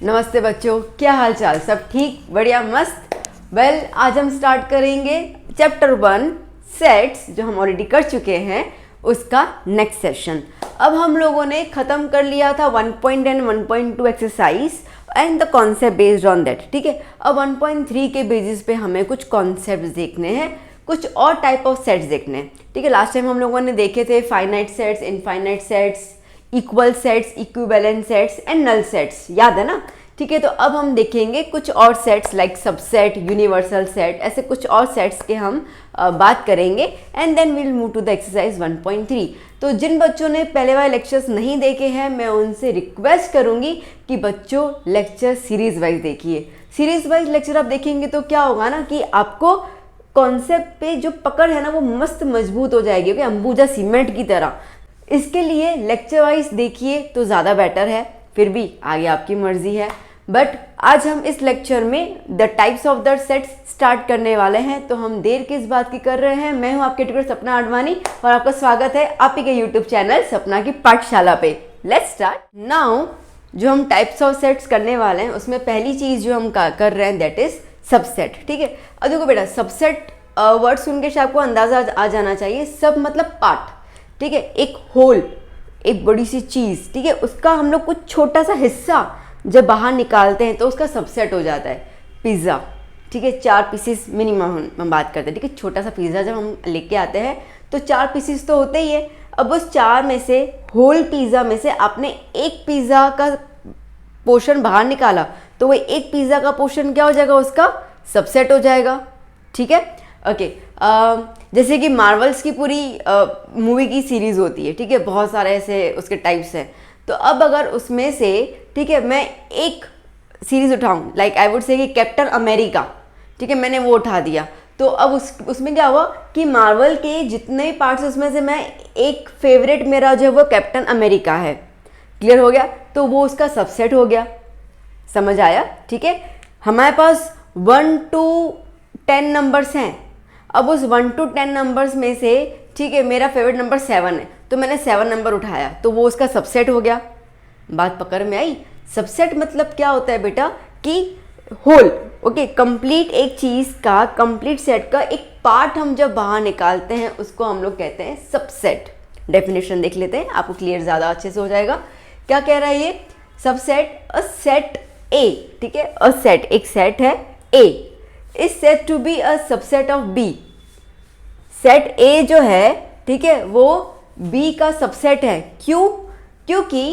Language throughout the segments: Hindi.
नमस्ते बच्चों, क्या हाल चाल? सब ठीक, बढ़िया, मस्त। आज हम स्टार्ट करेंगे चैप्टर 1 सेट्स, जो हम ऑलरेडी कर चुके हैं, उसका नेक्स्ट सेशन। अब हम लोगों ने ख़त्म कर लिया था 1.10 1.2 exercise and the concept based on that. ठीक है, अब 1.3 के बेसिस पे हमें कुछ कॉन्सेप्ट देखने हैं, कुछ और टाइप ऑफ सेट्स देखने हैं। ठीक है, लास्ट टाइम हम लोगों ने देखे थे finite sets, infinite sets, equal sets, equivalent sets and null sets, याद है ना? ठीक है, तो अब हम देखेंगे कुछ और sets like subset, universal set, ऐसे कुछ और सेट्स के हम बात करेंगे and then we'll move to the exercise 1.3। तो जिन बच्चों ने पहले वाले लेक्चर्स नहीं देखे हैं, मैं उनसे रिक्वेस्ट करूंगी कि बच्चों लेक्चर सीरीज वाइज देखिए। सीरीज वाइज लेक्चर आप देखेंगे तो क्या होगा ना कि आपको कॉन्सेप्ट पे जो पकड़ है ना वो मस्त मजबूत हो जाएगी, ओके, अंबुजा सीमेंट की तरह। इसके लिए लेक्चर वाइज देखिए तो ज़्यादा बेटर है, फिर भी आगे आपकी मर्जी है। बट आज हम इस लेक्चर में the types of the sets start करने वाले हैं, तो हम देर किस बात की कर रहे हैं। मैं हूं आपके ट्यूटर सपना आडवाणी और आपका स्वागत है आप ही के यूट्यूब चैनल सपना की पाठशाला पे। Let's start now. जो हम टाइप्स ऑफ सेट्स करने वाले हैं उसमें पहली चीज़ जो हम कर रहे हैं दैट इज सबसेट। ठीक है, अब देखो बेटा, सबसेट वर्ड सुन के आपको अंदाजा आ जाना चाहिए। सब मतलब पार्ट, ठीक है, एक होल, एक बड़ी सी चीज़, ठीक है, उसका हम लोग कुछ छोटा सा हिस्सा जब बाहर निकालते हैं तो उसका सबसेट हो जाता है। पिज़्ज़ा, ठीक है, 4 पीसेस मिनिमम हम बात करते हैं। ठीक है, छोटा सा पिज़्ज़ा जब हम लेके आते हैं तो 4 पीसेस तो होते ही है। अब उस 4 में से, होल पिज़्ज़ा में से आपने एक पिज़्ज़ा का पोर्शन बाहर निकाला तो वो एक पिज़्ज़ा का पोर्शन क्या हो जाएगा, उसका सबसेट हो जाएगा। ठीक है, ओके। जैसे कि मार्वल्स की पूरी मूवी की सीरीज़ होती है, ठीक है, बहुत सारे ऐसे उसके टाइप्स हैं। तो अब अगर उसमें से, ठीक है, मैं एक सीरीज़ उठाऊं, लाइक आई वुड से कि कैप्टन अमेरिका, ठीक है, मैंने वो उठा दिया, तो अब उसमें क्या हुआ कि मार्वल के जितने पार्ट्स उसमें से मैं एक फेवरेट मेरा जो है वो कैप्टन अमेरिका है। क्लियर हो गया? तो वो उसका सबसेट हो गया। समझ आया? ठीक है, हमारे पास 1 to 10 नंबर्स हैं। अब उस 1 to 10 नंबर्स में से, ठीक है, मेरा फेवरेट नंबर 7 है, तो मैंने 7 नंबर उठाया तो वो उसका सबसेट हो गया। बात पकड़ में आई? सबसेट मतलब क्या होता है बेटा कि होल, ओके, कंप्लीट एक चीज़ का, कंप्लीट सेट का एक पार्ट हम जब बाहर निकालते हैं उसको हम लोग कहते हैं सबसेट। डेफिनेशन देख लेते हैं, आपको क्लियर ज़्यादा अच्छे से हो जाएगा। क्या कह रहा है ये? सबसेट, अ सेट ए, ठीक है, अ सेट, एक सेट है A is said to be a subset of B. Set A जो है, ठीक है, वो बी का सबसेट है। क्यों? क्योंकि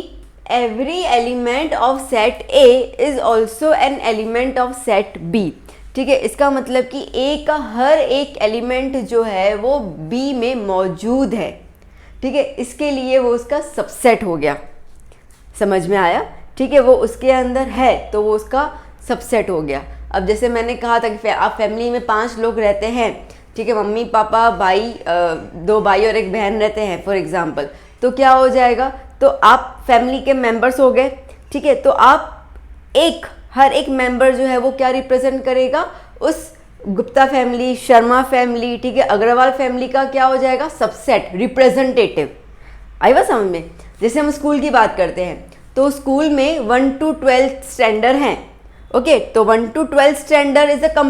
every element of set A is also an element of set B. ठीक है, इसका मतलब कि ए का हर एक एलिमेंट जो है वो बी में मौजूद है। ठीक है, इसके लिए वो उसका सबसेट हो गया। समझ में आया? ठीक है, वो उसके अंदर है तो वो उसका सबसेट हो गया। अब जैसे मैंने कहा था कि आप फैमिली में 5 लोग रहते हैं, ठीक है, मम्मी पापा भाई, 2 भाई और 1 बहन रहते हैं फॉर एग्जांपल, तो क्या हो जाएगा, तो आप फैमिली के मेंबर्स हो गए। ठीक है, तो आप हर एक मेंबर जो है वो क्या रिप्रेजेंट करेगा, उस गुप्ता फैमिली, शर्मा फैमिली, ठीक है, अग्रवाल फैमिली का क्या हो जाएगा, सबसेट, रिप्रेजेंटेटिव। आई बात समझ में? जैसे हम स्कूल की बात करते हैं तो स्कूल में 1 to 12 स्टैंडर्ड हैं, ओके, तो 1 to 12 standard is a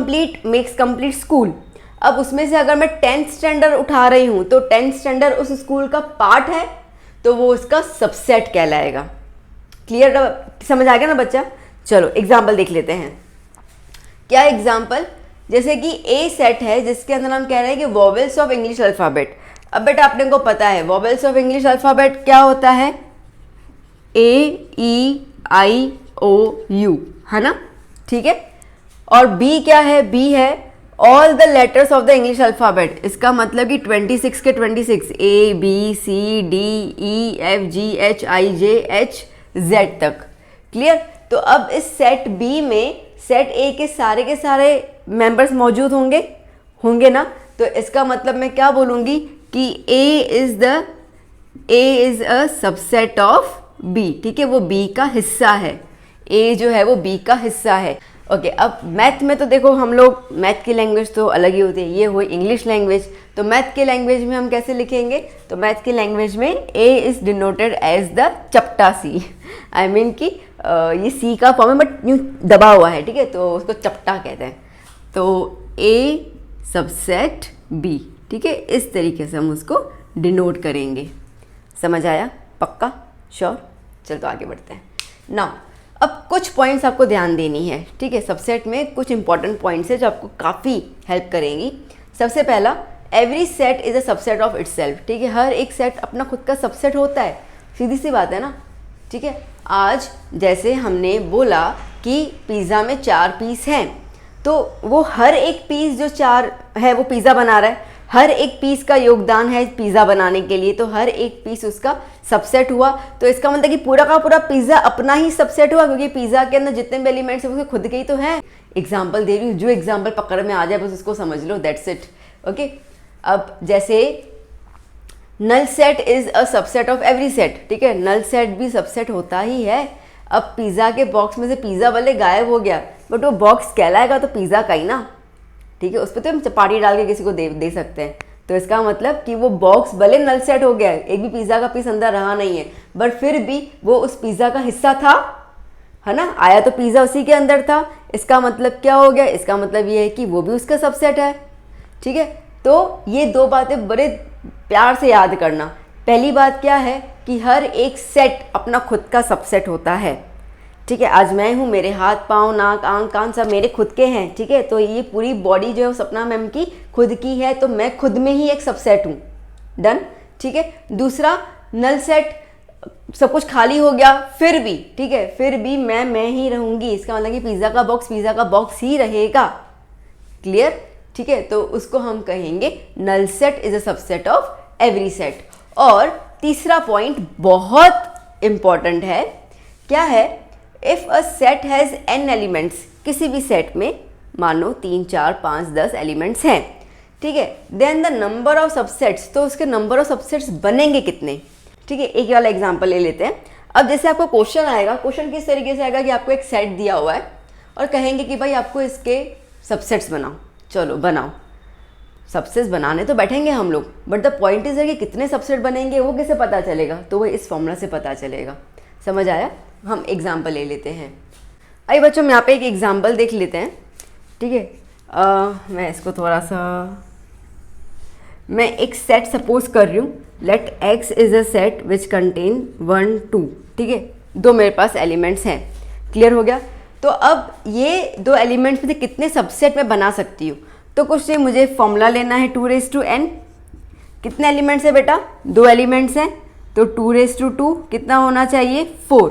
makes complete school. अब उसमें से अगर मैं 10th स्टैंडर्ड उठा रही हूँ तो 10th स्टैंडर्ड उस स्कूल का पार्ट है तो वो उसका सबसेट कहलाएगा। क्लियर? समझ आ गया ना बच्चा? चलो एग्जाम्पल देख लेते हैं। क्या एग्जाम्पल? जैसे कि ए सेट है जिसके अंदर हम कह रहे हैं कि वॉवेल्स ऑफ इंग्लिश अल्फ़ाबेट। अब बेटा आपने को पता है वॉवेल्स ऑफ इंग्लिश अल्फ़ाबेट क्या होता है, ए ई आई ओ यू, है ना? ठीक है, और बी क्या है? बी है all the letters of the English alphabet. इसका मतलब कि 26 के 26, A B C D E F G H I J H Z तक। क्लियर? तो अब इस सेट बी में सेट ए के सारे मेंबर्स मौजूद होंगे ना? तो इसका मतलब मैं क्या बोलूँगी कि A is a subset of B. ठीक है, वो बी का हिस्सा है, ए जो है वो बी का हिस्सा है। ओके, अब मैथ में तो देखो हम लोग, मैथ की लैंग्वेज तो अलग ही होती है, ये हुई इंग्लिश लैंग्वेज। तो मैथ की लैंग्वेज में हम कैसे लिखेंगे? तो मैथ की लैंग्वेज में A is denoted as the चपटा सी, आई मीन कि ये सी का फॉर्म है बट यूँ दबा हुआ है, ठीक है, तो उसको चपटा कहते हैं। तो ए सबसेट बी, ठीक है, इस तरीके से हम उसको डिनोट करेंगे। समझ आया? पक्का? श्योर? चल तो आगे बढ़ते हैं। नाउ अब कुछ पॉइंट्स आपको ध्यान देनी है, ठीक है। सबसेट में कुछ इंपॉर्टेंट पॉइंट्स है जो आपको काफ़ी हेल्प करेंगी। सबसे पहला, every set is a subset of itself, ठीक है। हर एक सेट अपना खुद का सबसेट होता है, सीधी सी बात है ना, ठीक है। आज जैसे हमने बोला कि पिज़्ज़ा में 4 पीस हैं, तो वो हर एक पीस जो 4 है वो पिज़्ज़ा बना रहा है, हर एक पीस का योगदान है पिज़्ज़ा बनाने के लिए, तो हर एक पीस उसका सबसेट हुआ। तो इसका मतलब कि पूरा का पूरा पिज़्ज़ा अपना ही सबसेट हुआ, क्योंकि पिज़्ज़ा के अंदर जितने भी एलिमेंट्स हैं उसके खुद के ही तो हैं। एग्जाम्पल दे रही हूँ, जो एग्जाम्पल पकड़ में आ जाए बस उसको समझ लो, दैट्स इट, ओके। अब जैसे null set is a subset of every set, ठीक है, नल सेट भी सबसेट होता ही है। अब पिज़्ज़ा के बॉक्स में से पिज़्ज़ा वाले गायब हो गया, बट वो बॉक्स कहलाएगा तो पिज़्ज़ा का ही ना, ठीक है। उस पर तो हम चपाटी डाल के किसी को दे सकते हैं, तो इसका मतलब कि वो बॉक्स भले नल सेट हो गया है, एक भी पिज़्ज़ा का पीस अंदर रहा नहीं है, बट फिर भी वो उस पिज़्ज़ा का हिस्सा था, है ना, आया तो पिज़्ज़ा उसी के अंदर था। इसका मतलब क्या हो गया? इसका मतलब ये है कि वो भी उसका सबसेट है, ठीक है। तो ये 2 बातें बड़े प्यार से याद करना। पहली बात क्या है कि हर एक सेट अपना खुद का सबसेट होता है, ठीक है। आज मैं हूँ, मेरे हाथ पाँव नाक आंख कान सब मेरे खुद के हैं, ठीक है। तो ये पूरी बॉडी जो है सपना मैम की खुद की है, तो मैं खुद में ही एक सबसेट हूँ, डन, ठीक है। दूसरा, नल सेट सब कुछ खाली हो गया फिर भी, ठीक है, फिर भी मैं ही रहूँगी, इसका मतलब कि पिज़्ज़ा का बॉक्स ही रहेगा, क्लियर, ठीक है। तो उसको हम कहेंगे null set is a subset of every set. और तीसरा पॉइंट बहुत इंपॉर्टेंट है, क्या है? If a set has n elements, किसी भी सेट में मान लो 3, 4, 5, 10 एलिमेंट्स हैं, ठीक है, then the number of subsets, तो उसके नंबर ऑफ सबसेट्स बनेंगे कितने, ठीक है। एक वाला एग्जांपल ले लेते हैं। अब जैसे आपको क्वेश्चन आएगा, क्वेश्चन किस तरीके से आएगा कि आपको एक सेट दिया हुआ है और कहेंगे कि भाई आपको इसके सबसेट्स बनाओ, चलो बनाओ। सबसेट्स बनाने तो बैठेंगे हम लोग, बट द पॉइंट इज है कि कितने सबसेट बनेंगे वो कैसे पता चलेगा? तो वो इस फॉर्मूला से पता चलेगा। समझ आया? हम एग्जाम्पल ले लेते हैं। आइए बच्चों, हम यहाँ पे एक एग्जाम्पल देख लेते हैं, ठीक है। मैं इसको थोड़ा सा, मैं एक सेट सपोज कर रही हूँ, let X is a set which contain 1, 2, ठीक है, 2 मेरे पास एलिमेंट्स हैं, क्लियर हो गया। तो अब ये 2 एलिमेंट्स में से कितने सबसेट में बना सकती हूँ? तो कुछ नहीं, मुझे फॉर्मूला लेना है 2n। कितने एलिमेंट्स है बेटा? 2 एलिमेंट्स हैं, तो 2 कितना होना चाहिए? 4,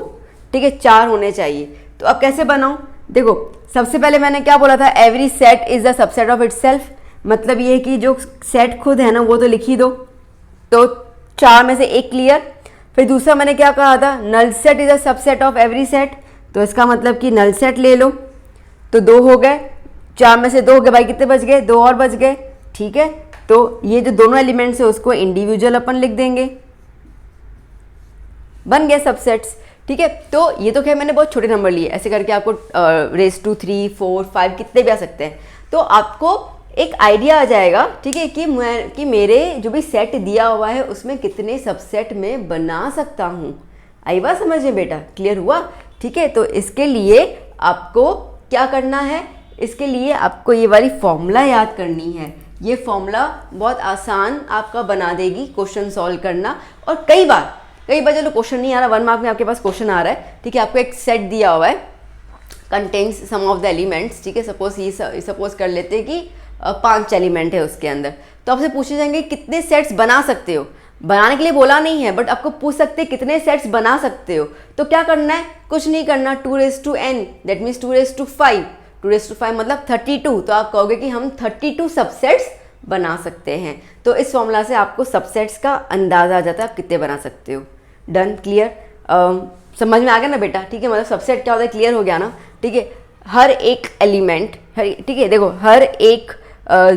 ठीक है, 4 होने चाहिए। तो अब कैसे बनाऊँ? देखो, सबसे पहले मैंने क्या बोला था? Every set is the subset of itself. मतलब ये है कि जो सेट खुद है ना वो तो लिख ही दो, तो 4 में से एक क्लियर। फिर दूसरा मैंने क्या कहा था? Null set is the subset of every set, तो इसका मतलब कि नल सेट ले लो, तो 2 हो गए, 4 में से 2 हो गए, भाई कितने बच गए? 2 और बच गए, ठीक है। तो ये जो दोनों एलिमेंट्स है उसको इंडिविजुअल अपन लिख देंगे, बन गए सबसेट्स, ठीक है। तो ये तो खैर मैंने बहुत छोटे नंबर लिए, ऐसे करके आपको रेस टू 3, 4, 5 कितने भी आ सकते हैं, तो आपको एक आइडिया आ जाएगा, ठीक है, कि मेरे जो भी सेट दिया हुआ है उसमें कितने सबसेट में बना सकता हूँ। आई बात समझ में बेटा? क्लियर हुआ? ठीक है। तो इसके लिए आपको क्या करना है? इसके लिए आपको ये वाली फॉर्मूला याद करनी है। ये फॉर्मूला बहुत आसान आपका बना देगी क्वेश्चन सॉल्व करना। और कई बार चलो क्वेश्चन नहीं आ रहा, 1 मार्क में आपके पास क्वेश्चन आ रहा है, ठीक है, आपको एक सेट दिया हुआ है, contains some of the elements, ठीक है, सपोज कर लेते हैं कि 5 एलिमेंट है उसके अंदर, तो आपसे पूछे जाएंगे कितने सेट्स बना सकते हो। बनाने के लिए बोला नहीं है, बट आपको पूछ सकते हैं कितने सेट्स बना सकते हो। तो क्या करना है? कुछ नहीं करना, 2n, दैट मीन्स 2/5, 2/5 मतलब 32। तो आप कहोगे कि हम 32 सबसेट्स बना सकते हैं। तो इस फॉर्मूला से आपको सबसेट्स का अंदाज़ा आ जाता है आप कितने बना सकते हो। डन, क्लियर, समझ में आ गया ना बेटा? ठीक है, मतलब सबसेट क्या होता है, क्लियर हो गया ना? ठीक है, हर एक एलिमेंट, ठीक है, देखो हर एक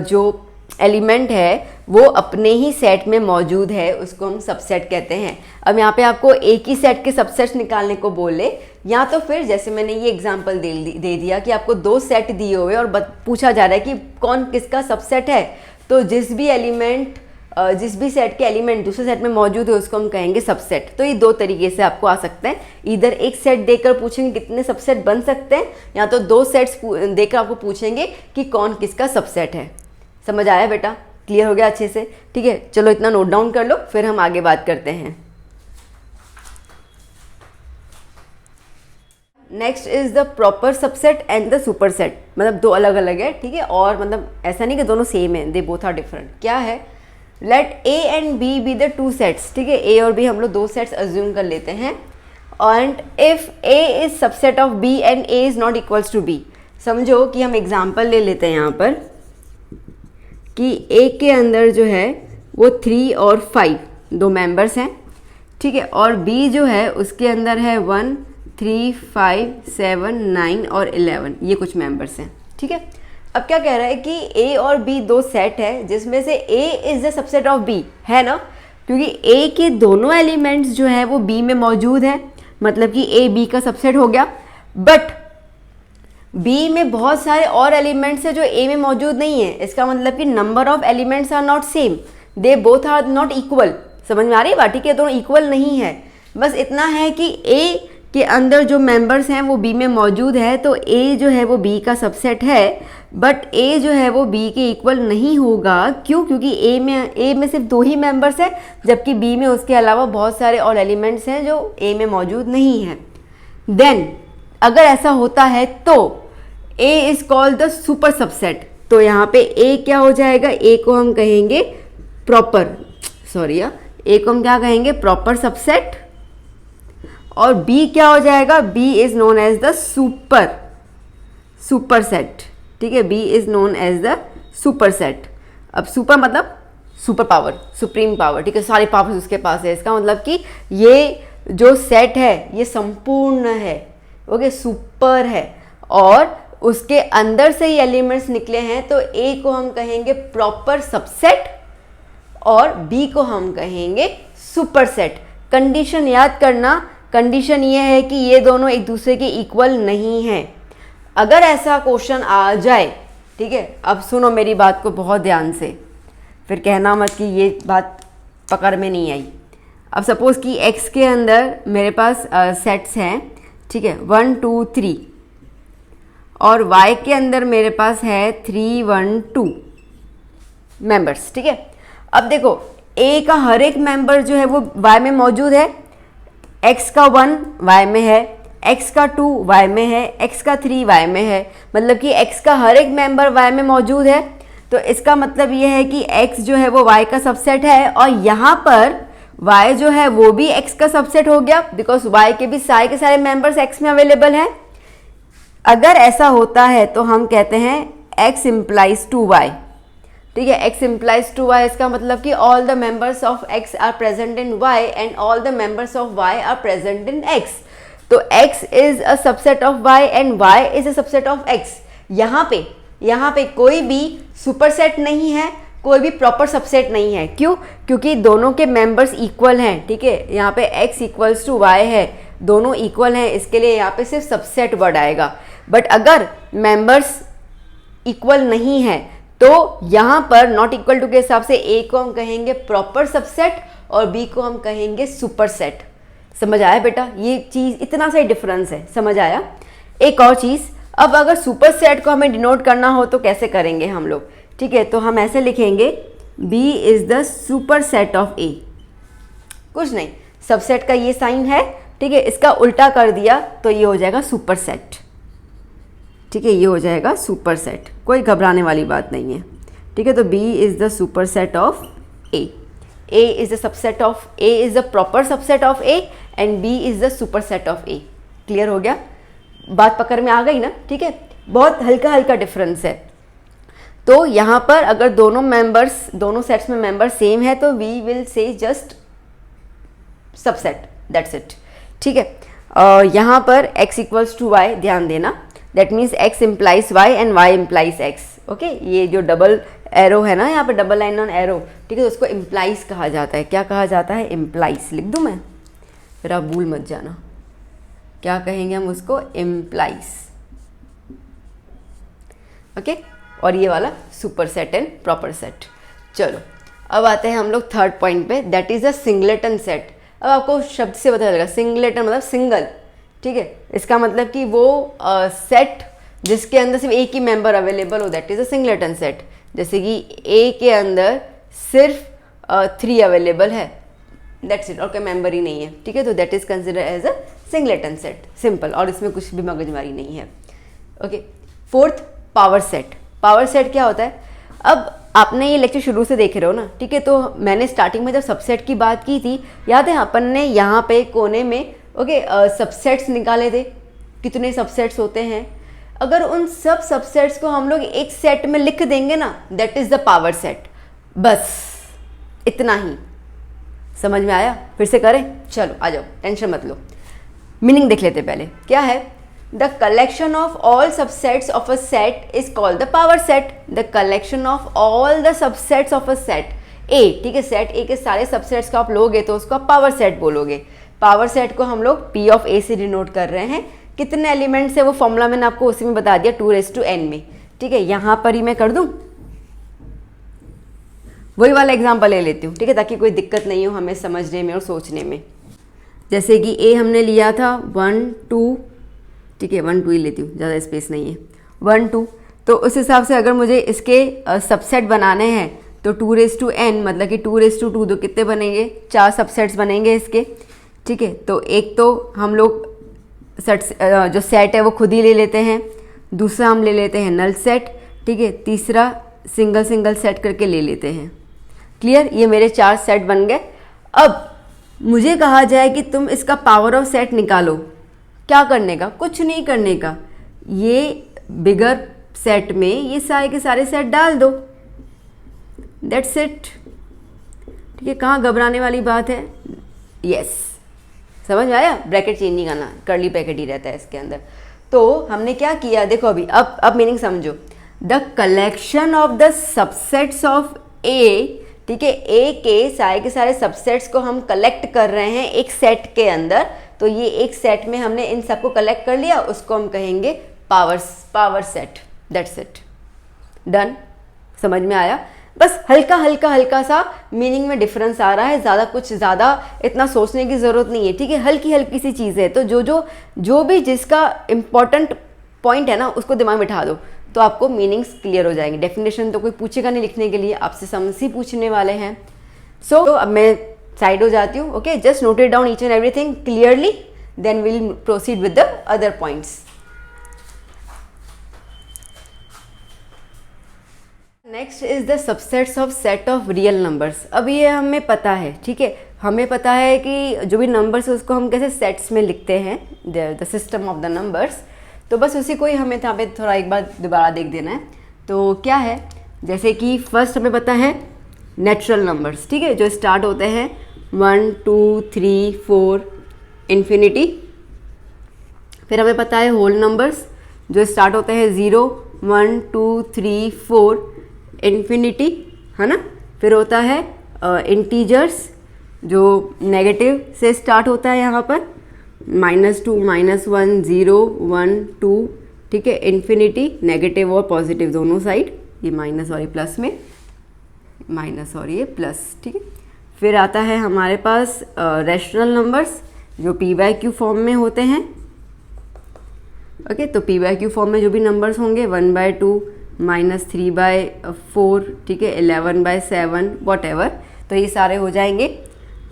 जो एलिमेंट है वो अपने ही सेट में मौजूद है, उसको हम सबसेट कहते हैं। अब यहाँ पे आपको एक ही सेट के सबसेट्स निकालने को बोले, या तो फिर जैसे मैंने ये एग्जांपल दे दिया कि आपको 2 सेट दिए हुए और पूछा जा रहा है कि कौन किसका सबसेट है, तो जिस भी एलिमेंट जिस भी सेट के एलिमेंट दूसरे सेट में मौजूद है उसको हम कहेंगे सबसेट। तो ये दो तरीके से आपको आ सकते हैं, इधर एक सेट देकर पूछेंगे कितने सबसेट बन सकते हैं, या तो दो सेट्स देकर आपको पूछेंगे कि कौन किसका सबसेट है। समझ आया बेटा? क्लियर हो गया अच्छे से? ठीक है, चलो इतना नोट डाउन कर लो, फिर हम आगे बात करते हैं। Next is the proper subset and the super set. मतलब दो अलग अलग है, ठीक है, और मतलब ऐसा नहीं कि दोनों सेम है, दे बोथ आर डिफरेंट। क्या है? Let A and B be the two sets. ठीक है, ए और बी हम लोग दो सेट्स अज्यूम कर लेते हैं। And if A is subset of B and A is not equals to B. समझो कि हम एग्जाम्पल ले लेते हैं यहाँ पर कि ए के अंदर जो है वो 3 और 5 दो मेंबर्स हैं, ठीक है, और बी जो है उसके अंदर है 1 3 5 7 9 और 11, ये कुछ मेंबर्स हैं। ठीक है, अब क्या कह रहा है कि ए और बी दो सेट है जिसमें से A is the subset of B, है ना, क्योंकि ए के दोनों एलिमेंट्स जो है वो बी में मौजूद हैं, मतलब कि ए बी का सबसेट हो गया। बट बी में बहुत सारे और एलिमेंट्स हैं जो ए में मौजूद नहीं है, इसका मतलब कि number of elements are not same, they both are not equal. समझ में आ रही है बात? ठीक है, दोनों इक्वल नहीं है। बस इतना है कि ए के अंदर जो मेंबर्स हैं वो बी में मौजूद है, तो ए जो है वो बी का सबसेट है, बट ए जो है वो बी के इक्वल नहीं होगा। क्यों? क्योंकि ए में सिर्फ दो ही मेंबर्स हैं, जबकि बी में उसके अलावा बहुत सारे और एलिमेंट्स हैं जो ए में मौजूद नहीं है। देन अगर ऐसा होता है तो A is called the super subset. तो यहाँ पे ए क्या हो जाएगा? ए को हम कहेंगे प्रॉपर, ए को हम क्या कहेंगे? Proper subset. और बी क्या हो जाएगा? B is known as the super set. ठीक है, B is known as the super set. अब सुपर मतलब सुपर पावर, सुप्रीम पावर। ठीक है, सारे पावर्स उसके पास है, इसका मतलब कि ये जो सेट है ये संपूर्ण है, ओके, सुपर है, और उसके अंदर से ही एलिमेंट्स निकले हैं। तो ए को हम कहेंगे प्रॉपर सबसेट और बी को हम कहेंगे सुपर सेट। कंडीशन याद करना, कंडीशन ये है कि ये दोनों एक दूसरे के इक्वल नहीं हैं। अगर ऐसा क्वेश्चन आ जाए, ठीक है, अब सुनो मेरी बात को बहुत ध्यान से, फिर कहना मत कि ये बात पकड़ में नहीं आई। अब सपोज कि x के अंदर मेरे पास सेट्स हैं, ठीक है, 1 2 3, और y के अंदर मेरे पास है 3 1 2 मेंबर्स। ठीक है, अब देखो a का हर एक मेंबर जो है वो y में मौजूद है, x का 1 y में है, x का 2 y में है, x का 3 y में है, मतलब कि x का हर एक मेंबर y में मौजूद है। तो इसका मतलब ये है कि x जो है वो y का सबसेट है, और यहाँ पर y जो है वो भी x का सबसेट हो गया, बिकॉज y के भी सारे के सारे मेंबर्स x में अवेलेबल हैं। अगर ऐसा होता है तो हम कहते हैं x implies to y। ठीक है, x implies to y, इसका मतलब कि all the members of x are present in y and all the members of y are present in x। तो x is a subset of y and y is a subset of x। यहाँ पे कोई भी सुपर सेट नहीं है, कोई भी प्रॉपर सबसेट नहीं है। क्यों? क्योंकि दोनों के मेंबर्स इक्वल हैं। ठीक है, यहाँ पे x इक्वल्स टू y है, दोनों इक्वल हैं, इसके लिए यहाँ पे सिर्फ सबसेट वर्ड आएगा। बट अगर मेंबर्स इक्वल नहीं है तो यहाँ पर नॉट इक्वल टू के हिसाब से a को हम कहेंगे प्रॉपर सबसेट और b को हम कहेंगे सुपर सेट। समझ आया बेटा? ये चीज़ इतना सा ही डिफरेंस है, समझ आया? एक और चीज़, अब अगर सुपर सेट को हमें डिनोट करना हो तो कैसे करेंगे हम लोग? ठीक है, तो हम ऐसे लिखेंगे b is the super set of a। कुछ नहीं, सबसेट का ये साइन है, ठीक है, इसका उल्टा कर दिया तो ये हो जाएगा सुपर सेट। ठीक है, ये हो जाएगा सुपर सेट, कोई घबराने वाली बात नहीं है। ठीक है, तो b is the super set of a, a is the subset of a is the proper subset of a and b is the super set of a। Clear हो गया? बात पकड़ में आ गई ना? ठीक है, बहुत हल्का हल्का डिफरेंस है। तो यहाँ पर अगर दोनों सेट्स में मेंबर सेम है तो we will say just subset, that's it. ठीक है, यहाँ पर x इक्वल्स टू y ध्यान देना, that means x implies y and y implies x। Okay, ये जो डबल एरो है ना, यहाँ पे डबल लाइन ऑन एरो, ठीक है, तो उसको इम्प्लाइज कहा जाता है। क्या कहा जाता है? इम्प्लाइज। लिख दूँ मैं? फिर आप भूल मत जाना, क्या कहेंगे हम उसको? इम्प्लाइज। ओके, और ये वाला super set and proper set. चलो अब आते हैं हम लोग थर्ड पॉइंट पे, that is a singleton set. अब आपको शब्द से पता चलेगा, सिंगलेटन मतलब सिंगल, ठीक है। इसका मतलब कि वो सेट जिसके अंदर सिर्फ एक ही मेंबर अवेलेबल हो, that is a singleton set. जैसे कि ए के अंदर सिर्फ 3 अवेलेबल है, दैट्स इट, और कोई मेंबर ही नहीं है, ठीक है। तो that is consider as a singleton set, simple, और इसमें कुछ भी मगजमारी नहीं है। Okay, fourth, power set. Power set क्या होता है? अब आपने ये लेक्चर शुरू से देख रहे हो ना, ठीक है। तो मैंने स्टार्टिंग में जब सबसेट की बात की थी, याद है अपन ने यहाँ पे कोने में सबसेट्स निकाले थे, कितने सबसेट्स होते हैं। अगर उन सब सबसेट्स को हम लोग एक सेट में लिख देंगे ना, that is the power set. बस इतना ही, समझ में आया? फिर से करें, चलो आ जाओ, टेंशन मत लो। मीनिंग देख लेते पहले, क्या है? The collection of all subsets of a set is called the power set. The collection of all the subsets of a set ए, ठीक है, सेट ए के सारे सबसेट्स को आप लोगे तो उसको आप पावर सेट बोलोगे। पावर सेट को हम लोग P ऑफ A से डिनोट कर रहे हैं। कितने एलिमेंट्स है वो फॉर्मूला मैंने आपको उसी में बता दिया, 2n में, ठीक है। यहाँ पर ही मैं कर दूँ, वही वाला एग्जाम्पल ले लेती हूँ, ठीक है, ताकि कोई दिक्कत नहीं हो हमें समझने में और सोचने में। जैसे कि A हमने लिया था 1 2, ठीक है, 1 2 ही लेती हूँ, ज़्यादा स्पेस नहीं है, 1 2। तो उस हिसाब से अगर मुझे इसके सबसेट बनाने हैं तो 2n मतलब कि 2 तो कितने बनेंगे? 4 सबसेट्स बनेंगे इसके, ठीक है। तो एक तो हम लोग जो सेट है वो खुद ही ले लेते हैं, दूसरा हम ले लेते हैं नल सेट, ठीक है, तीसरा सिंगल सिंगल सेट करके ले लेते हैं। क्लियर? ये मेरे 4 सेट बन गए। अब मुझे कहा जाए कि तुम इसका पावर ऑफ सेट निकालो, क्या करने का? कुछ नहीं करने का, ये बिगर सेट में ये सारे के सारे सेट डाल दो, दैट्स इट, ठीक है। कहाँ घबराने वाली बात है? यस, समझ में आया? ब्रैकेट चेंज नहीं करना, कर्ली ब्रैकेट ही रहता है इसके अंदर। तो हमने क्या किया, देखो अभी, अब मीनिंग समझो। The collection of the subsets of A, ठीक है, ए के सारे सबसेट्स को हम कलेक्ट कर रहे हैं एक सेट के अंदर। तो ये एक सेट में हमने इन सबको कलेक्ट कर लिया, उसको हम कहेंगे power set, that's it, done. समझ में आया? बस हल्का सा मीनिंग में डिफरेंस आ रहा है, ज़्यादा इतना सोचने की ज़रूरत नहीं है, ठीक है। हल्की सी चीज़ है, तो जो भी जिसका इम्पोर्टेंट पॉइंट है ना, उसको दिमाग में बिठा दो तो आपको मीनिंग्स क्लियर हो जाएंगे। डेफिनेशन तो कोई पूछेगा नहीं लिखने के लिए, आपसे समझ ही पूछने वाले हैं। तो अब मैं साइड हो जाती हूँ, okay. Just note it down each and everything clearly, then will proceed with the other points. Next is the subsets of set of real numbers. अब ये हमें पता है, ठीक है, हमें पता है कि जो भी नंबर्स है उसको हम कैसे सेट्स में लिखते हैं, the system of the numbers. तो बस उसी को ही हमें यहाँ पे थोड़ा एक बार दोबारा देख देना है। तो क्या है, जैसे कि फर्स्ट हमें पता है नेचुरल नंबर्स, ठीक है, जो स्टार्ट होते हैं 1 2 3 4 इन्फिनिटी। फिर हमें पता है होल नंबर्स जो स्टार्ट होते हैं 0 1 2 3 4 इन्फिनिटी, है ना। फिर होता है इंटीजर्स जो नेगेटिव से स्टार्ट होता है, यहाँ पर -2 -1 0 1 2, ठीक है, इन्फिनिटी, नेगेटिव और पॉजिटिव दोनों साइड, ये माइनस और ये प्लस में, माइनस और ये प्लस, ठीक है। फिर आता है हमारे पास रैशनल नंबर्स जो p/q फॉर्म में होते हैं, ओके। तो p/q फॉर्म में जो भी नंबर्स होंगे 1/2 -3/4, ठीक है, 11/7 वॉट, तो ये सारे हो जाएंगे।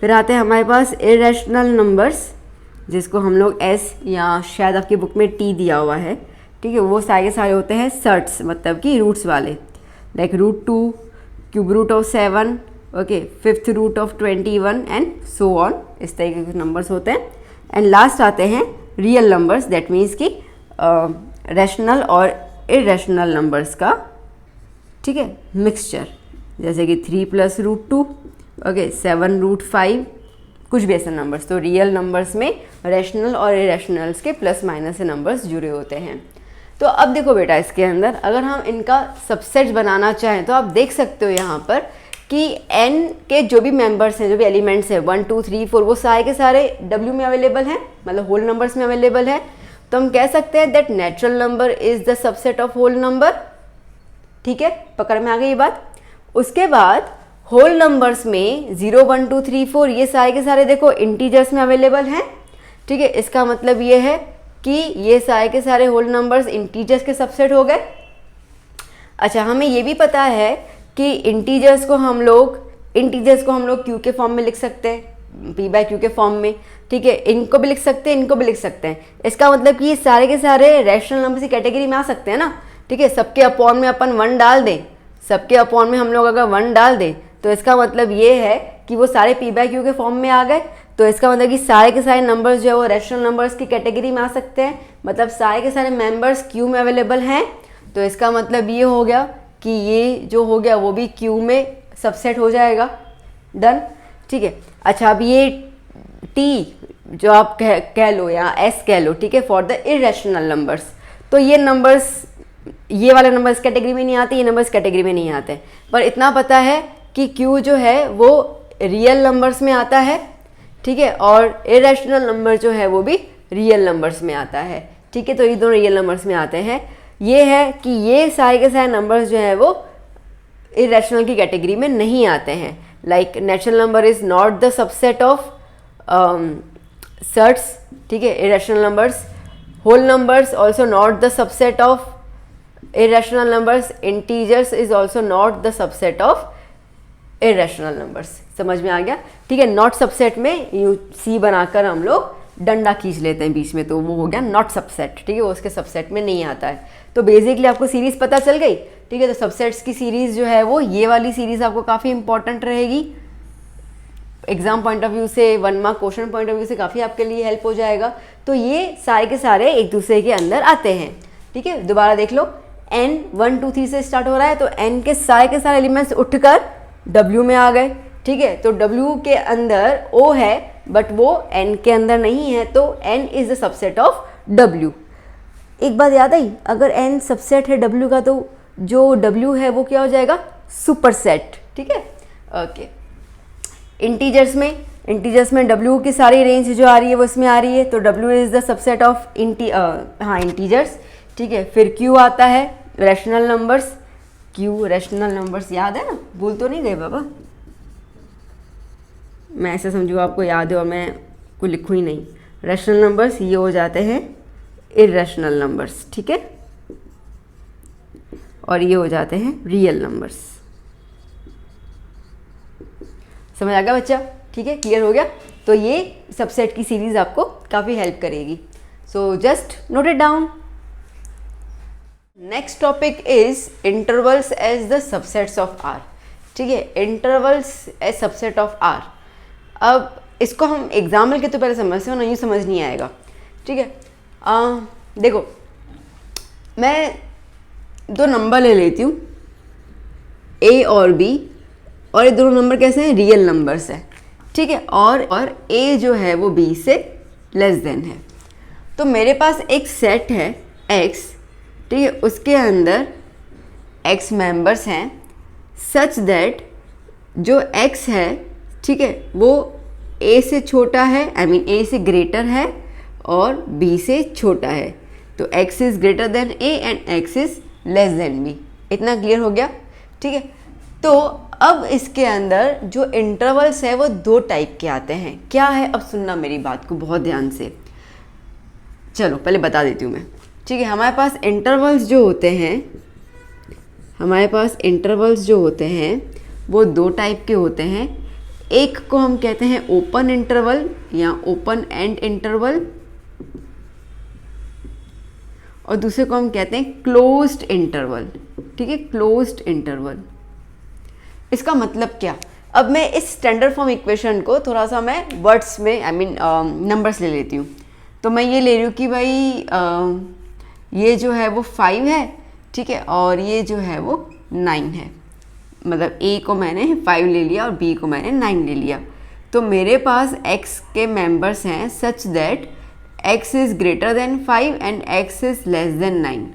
फिर आते हैं हमारे पास इरेशनल नंबर्स जिसको हम लोग s या शायद आपकी बुक में t दिया हुआ है, ठीक है, वो सारे के सारे होते हैं सर्ट्स, मतलब कि रूट्स वाले, like √2, cube root of 7, okay, 5th root of 21 and so on, इस तरीके के नंबर्स होते हैं। एंड लास्ट आते हैं रियल नंबर्स, दैट मीन्स कि रैशनल और इरेशनल नंबर्स का, ठीक है, मिक्सचर, जैसे कि 3 + √2, ओके, 7 √5, कुछ भी ऐसे नंबर्स। तो रियल नंबर्स में रैशनल और इरेशनल्स के प्लस माइनस से नंबर्स जुड़े होते हैं। तो अब देखो बेटा, इसके अंदर अगर हम इनका सबसेट बनाना चाहें तो आप देख सकते हो यहाँ पर कि n के जो भी मेंबर्स हैं, जो भी एलिमेंट्स हैं 1 2 3 4, वो सारे के सारे w में अवेलेबल हैं, मतलब होल नंबर्स में अवेलेबल है। तो हम कह सकते हैं that natural number is the subset of whole number, ठीक है, पकड़ में आ गई ये बात। उसके बाद होल नंबर्स में 0 1 2 3 4 ये सारे के सारे देखो इंटीजर्स में अवेलेबल हैं, ठीक है। इसका मतलब ये है कि ये सारे के सारे होल नंबर्स इंटीजर्स के सबसेट हो गए। अच्छा, हमें ये भी पता है कि इंटीजर्स को हम लोग क्यू के फॉर्म में लिख सकते हैं, पी बाय क्यू के फॉर्म में, ठीक है। इनको भी लिख सकते हैं, इनको भी लिख सकते हैं। इसका मतलब कि ये सारे के सारे रैशनल नंबर की कैटेगरी में आ सकते हैं ना, ठीक है। सबके अपॉन में अपन 1 डाल दें, सबके अपॉन में हम लोग अगर 1 डाल दें तो इसका मतलब ये है कि वो सारे पी बाय क्यू के फॉर्म में आ गए। तो इसका मतलब कि सारे के सारे नंबर्स जो है वो रैशनल नंबर्स की कैटेगरी में आ सकते हैं, मतलब सारे के सारे मेंबर्स क्यू में अवेलेबल हैं। तो इसका मतलब ये हो गया कि ये जो हो गया वो भी क्यू में सबसेट हो जाएगा। डन, ठीक है। अच्छा, अब ये टी जो आप कह लो या एस कह लो, ठीक है, फॉर द इरेशनल नंबर्स, तो ये नंबर्स, ये वाले नंबर्स कैटेगरी में नहीं आते, ये नंबर्स कैटेगरी में नहीं आते। पर इतना पता है कि क्यू जो है वो रियल नंबर्स में आता है, ठीक है, और इरेशनल नंबर जो है वो भी रियल नंबर्स में आता है, ठीक है। तो ये दोनों रियल नंबर्स में आते हैं। ये है कि ये सारे के सारे नंबर्स जो है वो इरेशनल की कैटेगरी में नहीं आते हैं। Like natural number is not the subset of surds, ठीक है, irrational numbers. Whole numbers also not the subset of irrational numbers. Integers is also not the subset of irrational numbers. समझ में आ गया, ठीक है। नॉट सबसेट में यू सी बनाकर हम लोग डंडा खींच लेते हैं बीच में, तो वो हो गया नॉट सबसेट, ठीक है, वो उसके सबसेट में नहीं आता है। तो बेसिकली आपको सीरीज पता चल गई, ठीक है। तो सबसेट्स की सीरीज जो है वो ये वाली सीरीज आपको काफ़ी इंपॉर्टेंट रहेगी एग्जाम पॉइंट ऑफ व्यू से, 1 mark question point of view से काफ़ी आपके लिए हेल्प हो जाएगा। तो ये सारे के सारे एक दूसरे के अंदर आते हैं, ठीक है। दोबारा देख लो, n 1 2 3 से स्टार्ट हो रहा है, तो n के सारे एलिमेंट्स उठकर w में आ गए, ठीक है। तो w के अंदर o है बट वो n के अंदर नहीं है, तो n is the subset of w। एक बात याद आई, अगर n सबसेट है w का तो जो w है वो क्या हो जाएगा, सुपरसेट, ठीक है। ओके, इंटीजर्स में w की सारी रेंज जो आ रही है वो इसमें आ रही है, तो w is the subset of integers, ठीक है। फिर q आता है rational numbers, q rational numbers याद है ना, भूल तो नहीं गए बाबा? मैं ऐसा समझू आपको याद है और मैं कोई लिखूँ ही नहीं। रैशनल नंबर्स ये हो जाते हैं इरेशनल नंबर्स, ठीक है, और ये हो जाते हैं रियल नंबर्स। समझ आ गया बच्चा? ठीक है, क्लियर हो गया? तो ये सबसेट की सीरीज आपको काफ़ी हेल्प करेगी। So just note it down. Next topic is intervals as the subsets of R, ठीक है, intervals as subset of R. अब इसको हम एग्जाम्पल के तो पहले समझते हो ना, यूँ समझ नहीं आएगा, ठीक है। देखो, मैं 2 नंबर ले लेती हूँ a और b, और ये दोनों नंबर कैसे हैं, रियल नंबर्स हैं, ठीक है, और a जो है वो b से लेस देन है। तो मेरे पास एक सेट है x, ठीक है, उसके अंदर x मेंबर्स हैं सच दैट जो x है, ठीक है, वो a से छोटा है, आई मीन a से ग्रेटर है और b से छोटा है। तो x is greater then a and x is less then b। इतना क्लियर हो गया, ठीक है। तो अब इसके अंदर जो इंटरवल्स है वो 2 टाइप के आते हैं। क्या है, अब सुनना मेरी बात को बहुत ध्यान से। चलो पहले बता देती हूँ मैं, ठीक है। हमारे पास इंटरवल्स जो होते हैं वो 2 टाइप के होते हैं। एक को हम कहते हैं ओपन इंटरवल या ओपन एंड इंटरवल, और दूसरे को हम कहते हैं क्लोज्ड इंटरवल, ठीक है, क्लोज्ड इंटरवल। इसका मतलब क्या, अब मैं इस स्टैंडर्ड फॉर्म इक्वेशन को थोड़ा सा मैं वर्ड्स में, आई मीन नंबर्स ले लेती हूँ। तो मैं ये ले रही हूँ कि भाई ये जो है वो 5 है, ठीक है, और ये जो है वो 9 है। मतलब a को मैंने 5 ले लिया और b को मैंने 9 ले लिया। तो मेरे पास x के मेंबर्स हैं such that x is greater then 5 and x is less then 9।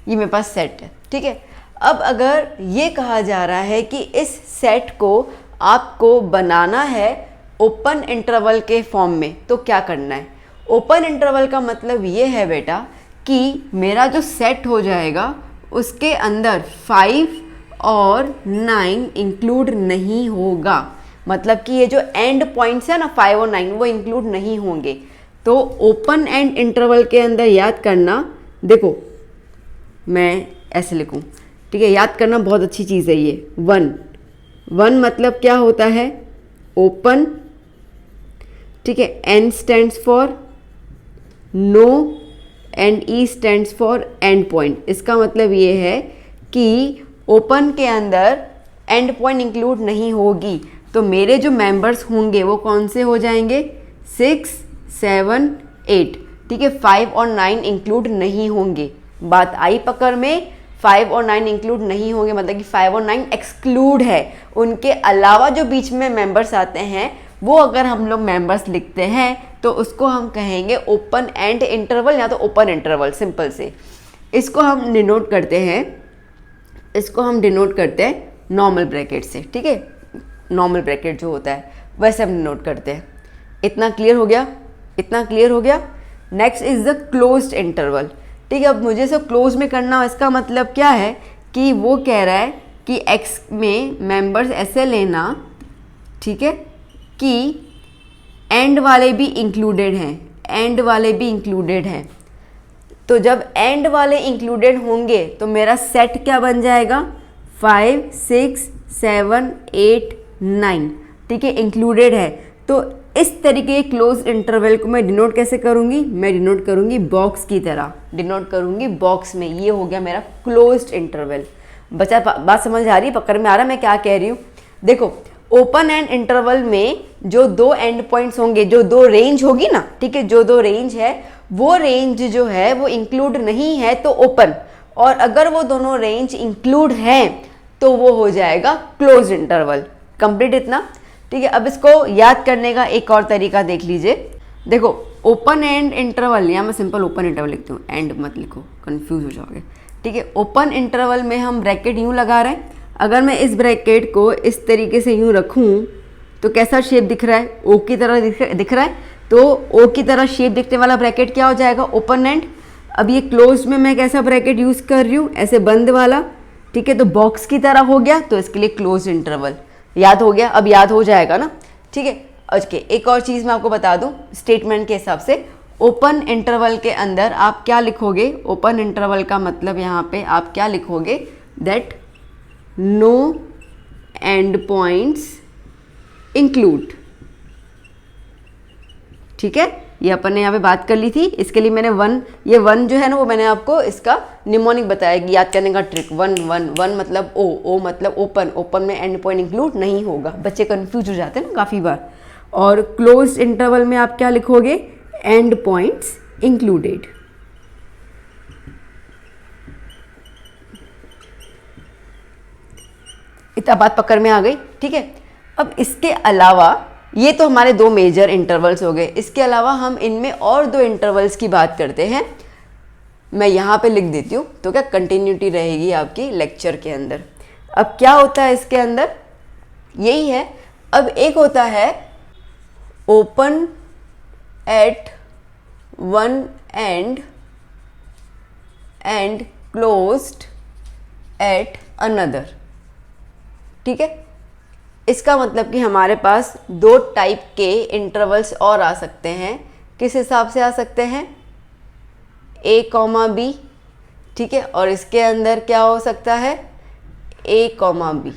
ये मेरे पास सेट है, ठीक है। अब अगर ये कहा जा रहा है कि इस सेट को आपको बनाना है ओपन इंटरवल के फॉर्म में, तो क्या करना है? ओपन इंटरवल का मतलब ये है बेटा कि मेरा जो सेट हो जाएगा उसके अंदर 5 और 9 इंक्लूड नहीं होगा, मतलब कि ये जो एंड पॉइंट्स है ना 5 और 9 वो इंक्लूड नहीं होंगे। तो ओपन एंड इंटरवल के अंदर याद करना, देखो मैं ऐसे लिखूं, ठीक है, याद करना बहुत अच्छी चीज़ है ये। 1 मतलब क्या होता है, ओपन, ठीक है, N stands for no end E stands for end point. इसका मतलब ये है कि ओपन के अंदर एंड पॉइंट इंक्लूड नहीं होगी, तो मेरे जो मेंबर्स होंगे वो कौन से हो जाएंगे, 6, 7, 8, ठीक है। 5 और 9 इंक्लूड नहीं होंगे, बात आई पकड़ में। 5 और 9 इंक्लूड नहीं होंगे मतलब कि 5 और 9 एक्सक्लूड है। उनके अलावा जो बीच में मेंबर्स आते हैं वो अगर हम लोग मेंबर्स लिखते हैं तो उसको हम कहेंगे ओपन एंड इंटरवल या तो ओपन इंटरवल, सिंपल से। इसको हम डिनोट करते हैं, इसको हम डिनोट करते हैं नॉर्मल ब्रैकेट से, ठीक है, नॉर्मल ब्रैकेट जो होता है वैसे हम डिनोट करते हैं। इतना क्लियर हो गया, इतना क्लियर हो गया। Next is the closed interval, ठीक है। अब मुझे इसे क्लोज में करना, इसका मतलब क्या है कि वो कह रहा है कि एक्स में मेंबर्स ऐसे लेना, ठीक है, कि एंड वाले भी इंक्लूडेड हैं, एंड वाले भी इंक्लूडेड हैं। तो जब एंड वाले इंक्लूडेड होंगे तो मेरा सेट क्या बन जाएगा, 5, 6, 7, 8, 9, ठीक है, इंक्लूडेड है। तो इस तरीके के क्लोज इंटरवल को मैं डिनोट कैसे करूँगी, मैं डिनोट करूँगी बॉक्स की तरह, डिनोट करूँगी बॉक्स में। ये हो गया मेरा क्लोज्ड इंटरवल। बच्चा बात समझ आ रही है, पकड़ में आ रहा है मैं क्या कह रही हूँ। देखो ओपन एंड इंटरवल में जो 2 एंड पॉइंट्स होंगे, जो 2 रेंज होगी ना, ठीक है, जो 2 रेंज है वो रेंज जो है वो इंक्लूड नहीं है तो ओपन, और अगर वो दोनों रेंज इंक्लूड हैं तो वो हो जाएगा क्लोज इंटरवल। कंप्लीट इतना, ठीक है। अब इसको याद करने का एक और तरीका देख लीजिए। देखो ओपन एंड इंटरवल, या मैं सिंपल ओपन इंटरवल लिखती हूँ, एंड मत लिखो कंफ्यूज हो जाओगे, ठीक है। ओपन इंटरवल में हम ब्रैकेट यूँ लगा रहे हैं, अगर मैं इस ब्रैकेट को इस तरीके से यूँ रखूँ तो कैसा शेप दिख रहा है, ओ की तरह दिख रहा है। तो ओ की तरह शेप दिखने वाला ब्रैकेट क्या हो जाएगा, ओपन एंड। अब ये क्लोज में मैं कैसा ब्रैकेट यूज़ कर रही हूँ, ऐसे बंद वाला, ठीक है, तो बॉक्स की तरह हो गया, तो इसके लिए क्लोज इंटरवल। याद हो गया, अब याद हो जाएगा ना, ठीक है। ओके, एक और चीज़ मैं आपको बता दूं स्टेटमेंट के हिसाब से, ओपन इंटरवल के अंदर आप क्या लिखोगे, ओपन इंटरवल का मतलब यहाँ पे आप क्या लिखोगे, that no end points include, ठीक है। ये अपन ने यहाँ पे बात कर ली थी, इसके लिए मैंने 1, ये 1 जो है ना वो मैंने आपको इसका निमोनिक बताया कि याद करने का ट्रिक। 1 मतलब ओ मतलब ओपन, ओपन में एंड पॉइंट इंक्लूड नहीं होगा। बच्चे कंफ्यूज हो जाते हैं ना काफ़ी बार। और क्लोज्ड इंटरवल में आप क्या लिखोगे, एंड पॉइंट्स इंक्लूडेड। इतना बात पकड़ में आ गई, ठीक है। अब इसके अलावा ये तो हमारे 2 मेजर इंटरवल्स हो गए, इसके अलावा हम इनमें और 2 इंटरवल्स की बात करते हैं। मैं यहाँ पे लिख देती हूँ तो क्या कंटिन्यूटी रहेगी आपकी लेक्चर के अंदर। अब क्या होता है इसके अंदर, यही है। अब एक होता है open at one and and closed at another, ठीक है। इसका मतलब कि हमारे पास 2 टाइप के इंटरवल्स और आ सकते हैं। किस हिसाब से आ सकते हैं, A, B, ठीक है, और इसके अंदर क्या हो सकता है, A, B,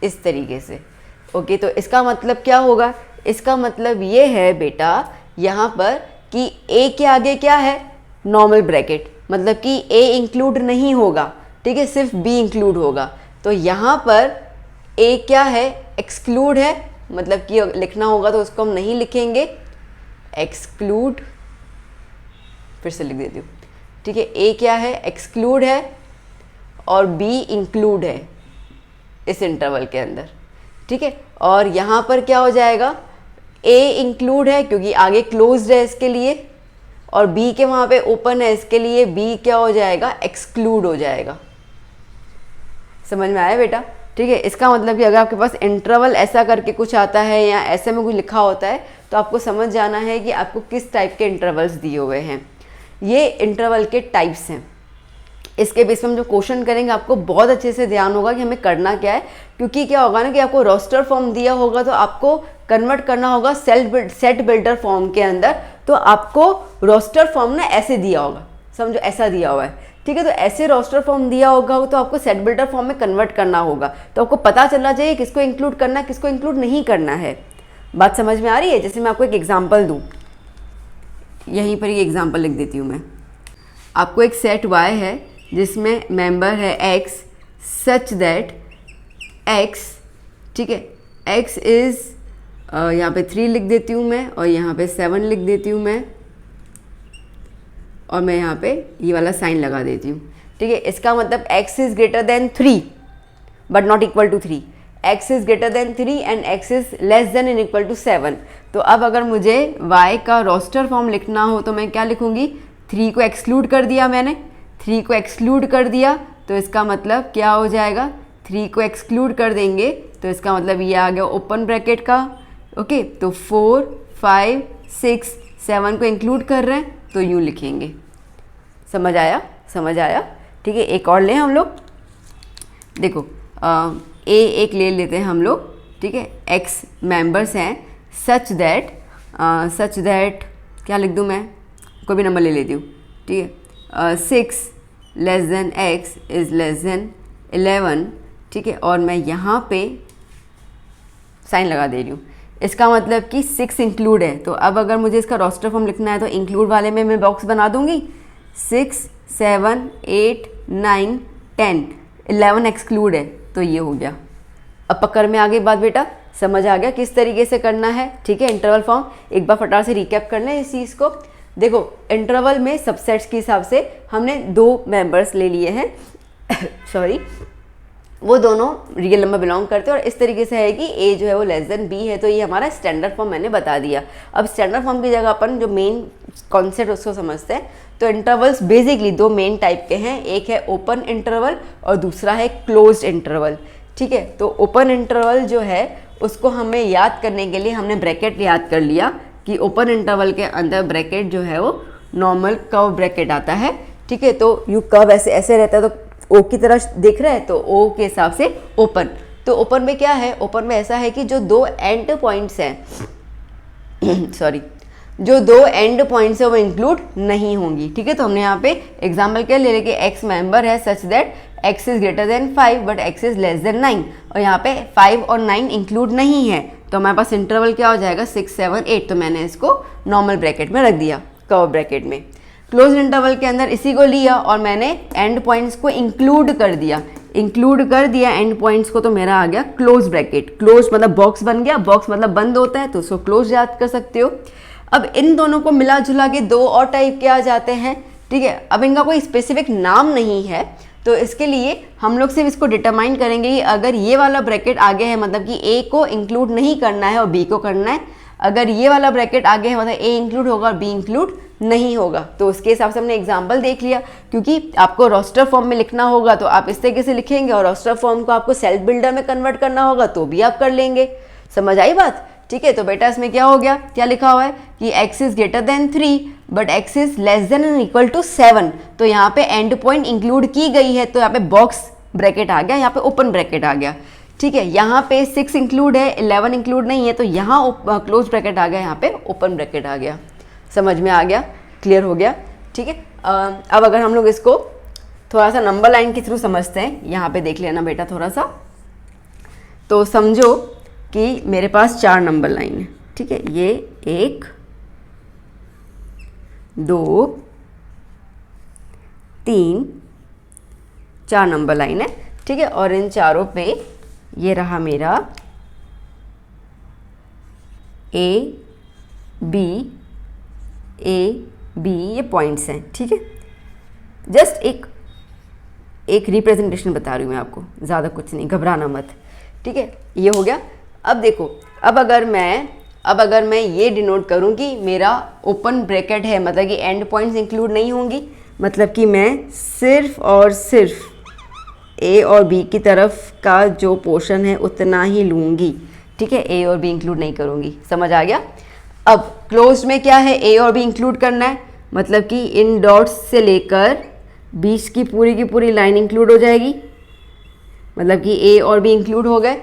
इस तरीके से। ओके, तो इसका मतलब क्या होगा, इसका मतलब ये है बेटा यहाँ पर कि A के आगे क्या है, नॉर्मल ब्रैकेट, मतलब कि A इंक्लूड नहीं होगा, ठीक है, सिर्फ B इंक्लूड होगा। तो यहाँ पर A क्या है, एक्सक्लूड है, मतलब कि लिखना होगा तो उसको हम नहीं लिखेंगे एक्सक्लूड, फिर से लिख देती हूँ, ठीक है। A क्या है, एक्सक्लूड है, और B इंक्लूड है इस इंटरवल के अंदर, ठीक है। और यहाँ पर क्या हो जाएगा, A इंक्लूड है क्योंकि आगे क्लोज्ड है इसके लिए, और B के वहाँ पे ओपन है इसके लिए B क्या हो जाएगा, एक्सक्लूड हो जाएगा। समझ में आया बेटा, ठीक है। इसका मतलब कि अगर आपके पास इंटरवल ऐसा करके कुछ आता है या ऐसे में कुछ लिखा होता है तो आपको समझ जाना है कि आपको किस टाइप के इंटरवल्स दिए हुए हैं। ये इंटरवल के टाइप्स हैं। इसके बेस पे हम जो क्वेश्चन करेंगे आपको बहुत अच्छे से ध्यान होगा कि हमें करना क्या है, क्योंकि क्या होगा ना कि आपको रोस्टर फॉर्म दिया होगा तो आपको कन्वर्ट करना होगा सेट बिल्डर फॉर्म के अंदर। तो आपको रोस्टर फॉर्म ना ऐसे दिया होगा, समझो ऐसा दिया हुआ है, ठीक है। तो ऐसे रोस्टर फॉर्म दिया होगा तो आपको सेट बिल्डर फॉर्म में कन्वर्ट करना होगा। तो आपको पता चलना चाहिए किसको इंक्लूड करना है, किसको इंक्लूड नहीं करना है। बात समझ में आ रही है? जैसे मैं आपको एक एग्जांपल दूं, यहीं पर ये एग्जांपल लिख देती हूँ मैं। आपको एक सेट y है जिसमें मेंबर है x सच दैट x, ठीक है, x इज़ यहाँ पे 3 लिख देती हूँ मैं, और यहाँ पे 7 लिख देती हूँ मैं, और मैं यहाँ पे ये वाला साइन लगा देती हूँ, ठीक है। इसका मतलब x is greater than 3 but not equal to 3, x is greater than 3 and x is less than and equal to 7। तो अब अगर मुझे y का रोस्टर फॉर्म लिखना हो तो मैं क्या लिखूँगी, 3 को एक्सक्लूड कर दिया मैंने, 3 को एक्सक्लूड कर दिया तो इसका मतलब क्या हो जाएगा, 3 को एक्सक्लूड कर देंगे तो इसका मतलब ये आ गया ओपन ब्रैकेट का, ओके। तो 4, 5, 6, 7 को इंक्लूड कर रहे हैं तो यूँ लिखेंगे। समझ आया? समझ आया, ठीक है। एक और लें हम लोग, देखो ए एक ले लेते हैं हम लोग, ठीक है। एक्स मेंबर्स हैं सच दैट क्या लिख दूँ मैं, कोई भी नंबर ले लेती हूँ, ठीक है। 6 less than x is less then 11, ठीक है। और मैं यहाँ पे साइन लगा दे रही हूँ, इसका मतलब कि 6 इंक्लूड है। तो अब अगर मुझे इसका रोस्टर फॉर्म लिखना है तो इंक्लूड वाले में मैं बॉक्स बना दूंगी, 6, 7, 8, 9, 10, 11 एक्सक्लूड है, तो ये हो गया। अब पकड़ में आ गई बात बेटा, समझ आ गया किस तरीके से करना है, ठीक है। इंटरवल फॉर्म एक बार फटाफट से रिकैप कर लें इस चीज़ को। देखो इंटरवल में सबसेट्स के हिसाब से हमने 2 मेंबर्स ले लिए हैं सॉरी, वो दोनों रियल नंबर बिलोंग करते हैं, और इस तरीके से है कि ए जो है वो लेस देन बी है। तो ये हमारा स्टैंडर्ड फॉर्म मैंने बता दिया। अब स्टैंडर्ड फॉर्म की जगह अपन जो मेन कॉन्सेप्ट उसको समझते हैं। तो इंटरवल्स बेसिकली 2 मेन टाइप के हैं, एक है ओपन इंटरवल और दूसरा है क्लोज्ड इंटरवल, ठीक है। तो ओपन इंटरवल जो है उसको हमें याद करने के लिए हमने ब्रैकेट याद कर लिया कि ओपन इंटरवल के अंदर ब्रैकेट जो है वो नॉर्मल कर्व ब्रैकेट आता है, ठीक है। तो यू कर्व ऐसे रहता है, तो ओ की तरह दिख रहा है तो ओ के हिसाब से ओपन। तो ओपन में क्या है, ओपन में ऐसा है कि जो 2 एंड पॉइंट्स हैं सॉरी, जो 2 एंड पॉइंट्स है वो इंक्लूड नहीं होंगी, ठीक है। तो हमने यहाँ पे एग्जाम्पल क्या ले कि एक्स मेंबर है such that x is greater then 5 but x is less then 9, और यहाँ पे 5 और 9 इंक्लूड नहीं है। तो हमारे पास इंटरवल क्या हो जाएगा 6, 7, 8। तो मैंने इसको नॉर्मल ब्रैकेट में रख दिया, कर्व ब्रैकेट में। क्लोज इंटरवल के अंदर इसी को लिया और मैंने एंड पॉइंट्स को इंक्लूड कर दिया एंड पॉइंट्स को, तो मेरा आ गया क्लोज ब्रैकेट। क्लोज मतलब बॉक्स बन गया, बॉक्स मतलब बंद होता है, तो उसको क्लोज याद कर सकते हो। अब इन दोनों को मिला जुला के 2 और टाइप के आ जाते हैं, ठीक है। अब इनका कोई स्पेसिफिक नाम नहीं है, तो इसके लिए हम लोग सिर्फ इसको डिटरमाइन करेंगे कि अगर ये वाला ब्रैकेट आगे है मतलब कि ए को इंक्लूड नहीं करना है और बी को करना है, अगर ये वाला ब्रैकेट आगे है मतलब ए इंक्लूड होगा और बी इंक्लूड नहीं होगा। तो उसके हिसाब से हमने एग्जाम्पल देख लिया, क्योंकि आपको रोस्टर फॉर्म में लिखना होगा तो आप इस तरीके से लिखेंगे, और रोस्टर फॉर्म को आपको सेल्फ बिल्डर में कन्वर्ट करना होगा तो भी आप कर लेंगे। समझ आई बात, ठीक है। तो बेटा इसमें क्या हो गया, क्या लिखा हुआ है कि x is greater than 3 but x is less than and equal to 7। तो यहाँ पे एंड पॉइंट इंक्लूड की गई है, तो यहाँ पे बॉक्स ब्रैकेट आ गया, यहाँ पे ओपन ब्रैकेट आ गया, ठीक है। यहाँ पे 6 इंक्लूड है, 11 इंक्लूड नहीं है, तो यहाँ क्लोज ब्रैकेट आ गया, यहाँ पे ओपन ब्रैकेट आ गया। समझ में आ गया, क्लियर हो गया, ठीक है। अब अगर हम लोग इसको थोड़ा सा नंबर लाइन के थ्रू समझते हैं, यहाँ पे देख लेना बेटा थोड़ा सा। तो समझो कि मेरे पास 4 नंबर लाइन है, ठीक है। ये 1, 2, 3, 4 नंबर लाइन है, ठीक है। और इन चारों पे ये रहा मेरा ए बी ये पॉइंट्स हैं, ठीक है। जस्ट एक रिप्रेजेंटेशन बता रही हूँ मैं आपको, ज़्यादा कुछ नहीं, घबराना मत, ठीक है। ये हो गया। अब देखो, अब अगर मैं ये डिनोट करूँ कि मेरा ओपन ब्रैकेट है मतलब कि एंड पॉइंट्स इंक्लूड नहीं होंगी, मतलब कि मैं सिर्फ और सिर्फ ए और बी की तरफ का जो पोर्शन है उतना ही लूँगी, ठीक है। ए और बी इंक्लूड नहीं करूँगी। समझ आ गया। अब क्लोज्ड में क्या है, ए और बी इंक्लूड करना है, मतलब कि इन डॉट्स से लेकर बीच की पूरी लाइन इंक्लूड हो जाएगी, मतलब कि ए और बी इंक्लूड हो गए।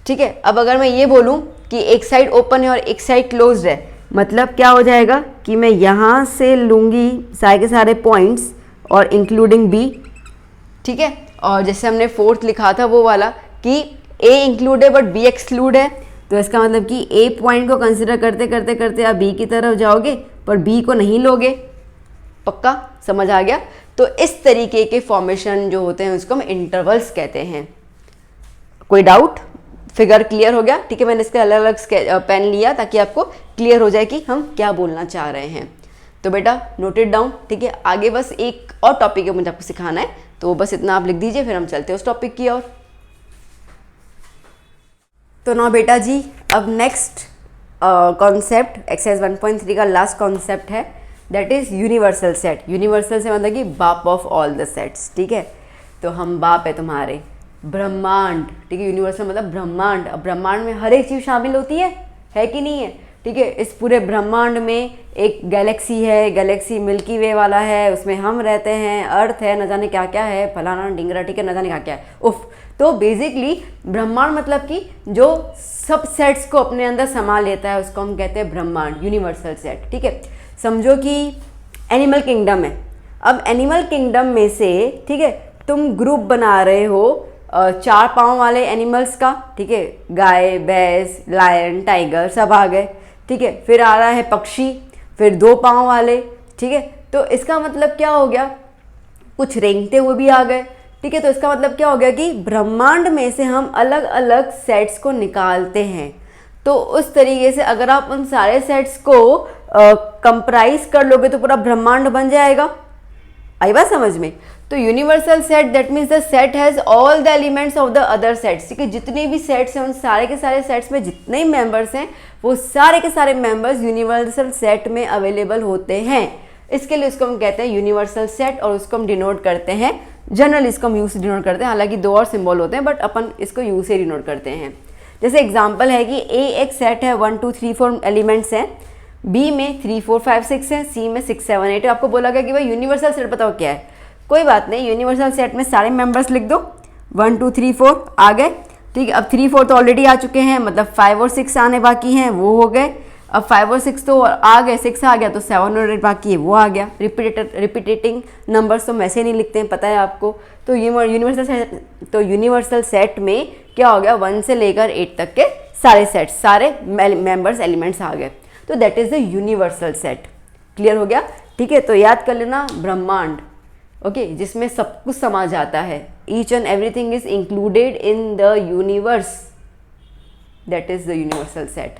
ठीक है, अब अगर मैं ये बोलूँ कि एक साइड ओपन है और एक साइड क्लोज्ड है, मतलब क्या हो जाएगा कि मैं यहाँ से लूँगी सारे के सारे पॉइंट्स और इंक्लूडिंग बी। ठीक है, और जैसे हमने फोर्थ लिखा था वो वाला कि ए इंक्लूड है बट बी एक्सक्लूड है, तो इसका मतलब कि ए पॉइंट को कंसिडर करते करते करते आप बी की तरफ जाओगे पर बी को नहीं लोगे। पक्का समझ आ गया? तो इस तरीके के फॉर्मेशन जो होते हैं उसको हम इंटरवल्स कहते हैं। कोई डाउट? फिगर क्लियर हो गया? ठीक है, मैंने इसके अलग अलग पेन लिया ताकि आपको क्लियर हो जाए कि हम क्या बोलना चाह रहे हैं। तो बेटा नोटेड डाउन। ठीक है, आगे बस एक और टॉपिक है मुझे आपको सिखाना है, तो बस इतना आप लिख दीजिए, फिर हम चलते हैं उस टॉपिक की ओर। तो ना बेटा जी, अब नेक्स्ट कॉन्सेप्ट एक्सरसाइज 1.3 का लास्ट कॉन्सेप्ट है, that is universal set. Universal से मतलब कि बाप ऑफ ऑल द सेट्स। ठीक है, तो हम बाप है तुम्हारे ब्रह्मांड। ठीक है, यूनिवर्सल मतलब ब्रह्मांड। अब ब्रह्मांड में हर एक चीज़ शामिल होती है कि नहीं है? ठीक है, इस पूरे ब्रह्मांड में एक गैलेक्सी है, गैलेक्सी मिल्की वे वाला है, उसमें हम रहते हैं, अर्थ है, न जाने क्या क्या है, फलाना डिंगरा, ठीक है, न जाने क्या क्या है, उफ। तो बेसिकली ब्रह्मांड मतलब कि जो सब सेट्स को अपने अंदर समा लेता है उसको हम कहते हैं ब्रह्मांड, यूनिवर्सल सेट। ठीक है, समझो कि एनिमल किंगडम है। अब एनिमल किंगडम में से, ठीक है, तुम ग्रुप बना रहे हो 4 पाँव वाले एनिमल्स का। ठीक है, गाय, भैंस, लायन, टाइगर सब आ गए। ठीक है, फिर आ रहा है पक्षी, फिर 2 पाँव वाले। ठीक है, तो इसका मतलब क्या हो गया, कुछ रेंगते हुए भी आ गए। ठीक है, तो इसका मतलब क्या हो गया कि ब्रह्मांड में से हम अलग अलग सेट्स को निकालते हैं। तो उस तरीके से अगर आप उन सारे सेट्स को कंप्राइज कर लोगे तो पूरा ब्रह्मांड बन जाएगा। आई बात समझ में? तो universal set that means the set has all the elements of the other sets. ठीक है, जितने भी सेट्स हैं उन सारे के सारे सेट्स में जितने मेंबर्स हैं वो सारे के सारे मेंबर्स यूनिवर्सल सेट में अवेलेबल होते हैं। इसके लिए उसको हम कहते हैं यूनिवर्सल सेट और उसको हम डिनोट करते हैं, जनरल इसको हम यू से डिनोट करते हैं। हालांकि 2 और सिंबल होते हैं बट अपन इसको यू से डिनोट करते हैं। जैसे एग्जाम्पल है कि ए एक सेट है, 1 2 3 4 एलिमेंट्स हैं, बी में 3 4 5 6 है, सी में 6 7 8 है। आपको बोला गया कि भाई यूनिवर्सल सेट बताओ क्या है। कोई बात नहीं, यूनिवर्सल सेट में सारे मेंबर्स लिख दो, 1 2 3 4 आ गए। ठीक है, अब 3 4 तो ऑलरेडी आ चुके हैं, मतलब 5 और 6 आने बाकी हैं, वो हो गए। अब 5 और 6 तो आ गए, 6 आ गया, तो 7 और 8 बाकी है, वो आ गया। रिपीटेटिंग नंबर्स तो वैसे नहीं लिखते हैं, पता है आपको। तो यूनिवर्सल सेट में क्या हो गया, 1 से लेकर 8 तक के सारे सेट्स, सारे मेंबर्स एलिमेंट्स आ गए। तो that is the universal set. Clear हो गया? ठीक है, तो याद कर लेना ब्रह्मांड, ओके, जिसमें सब कुछ समा जाता है। Each and everything is included in the universe, that is the universal set.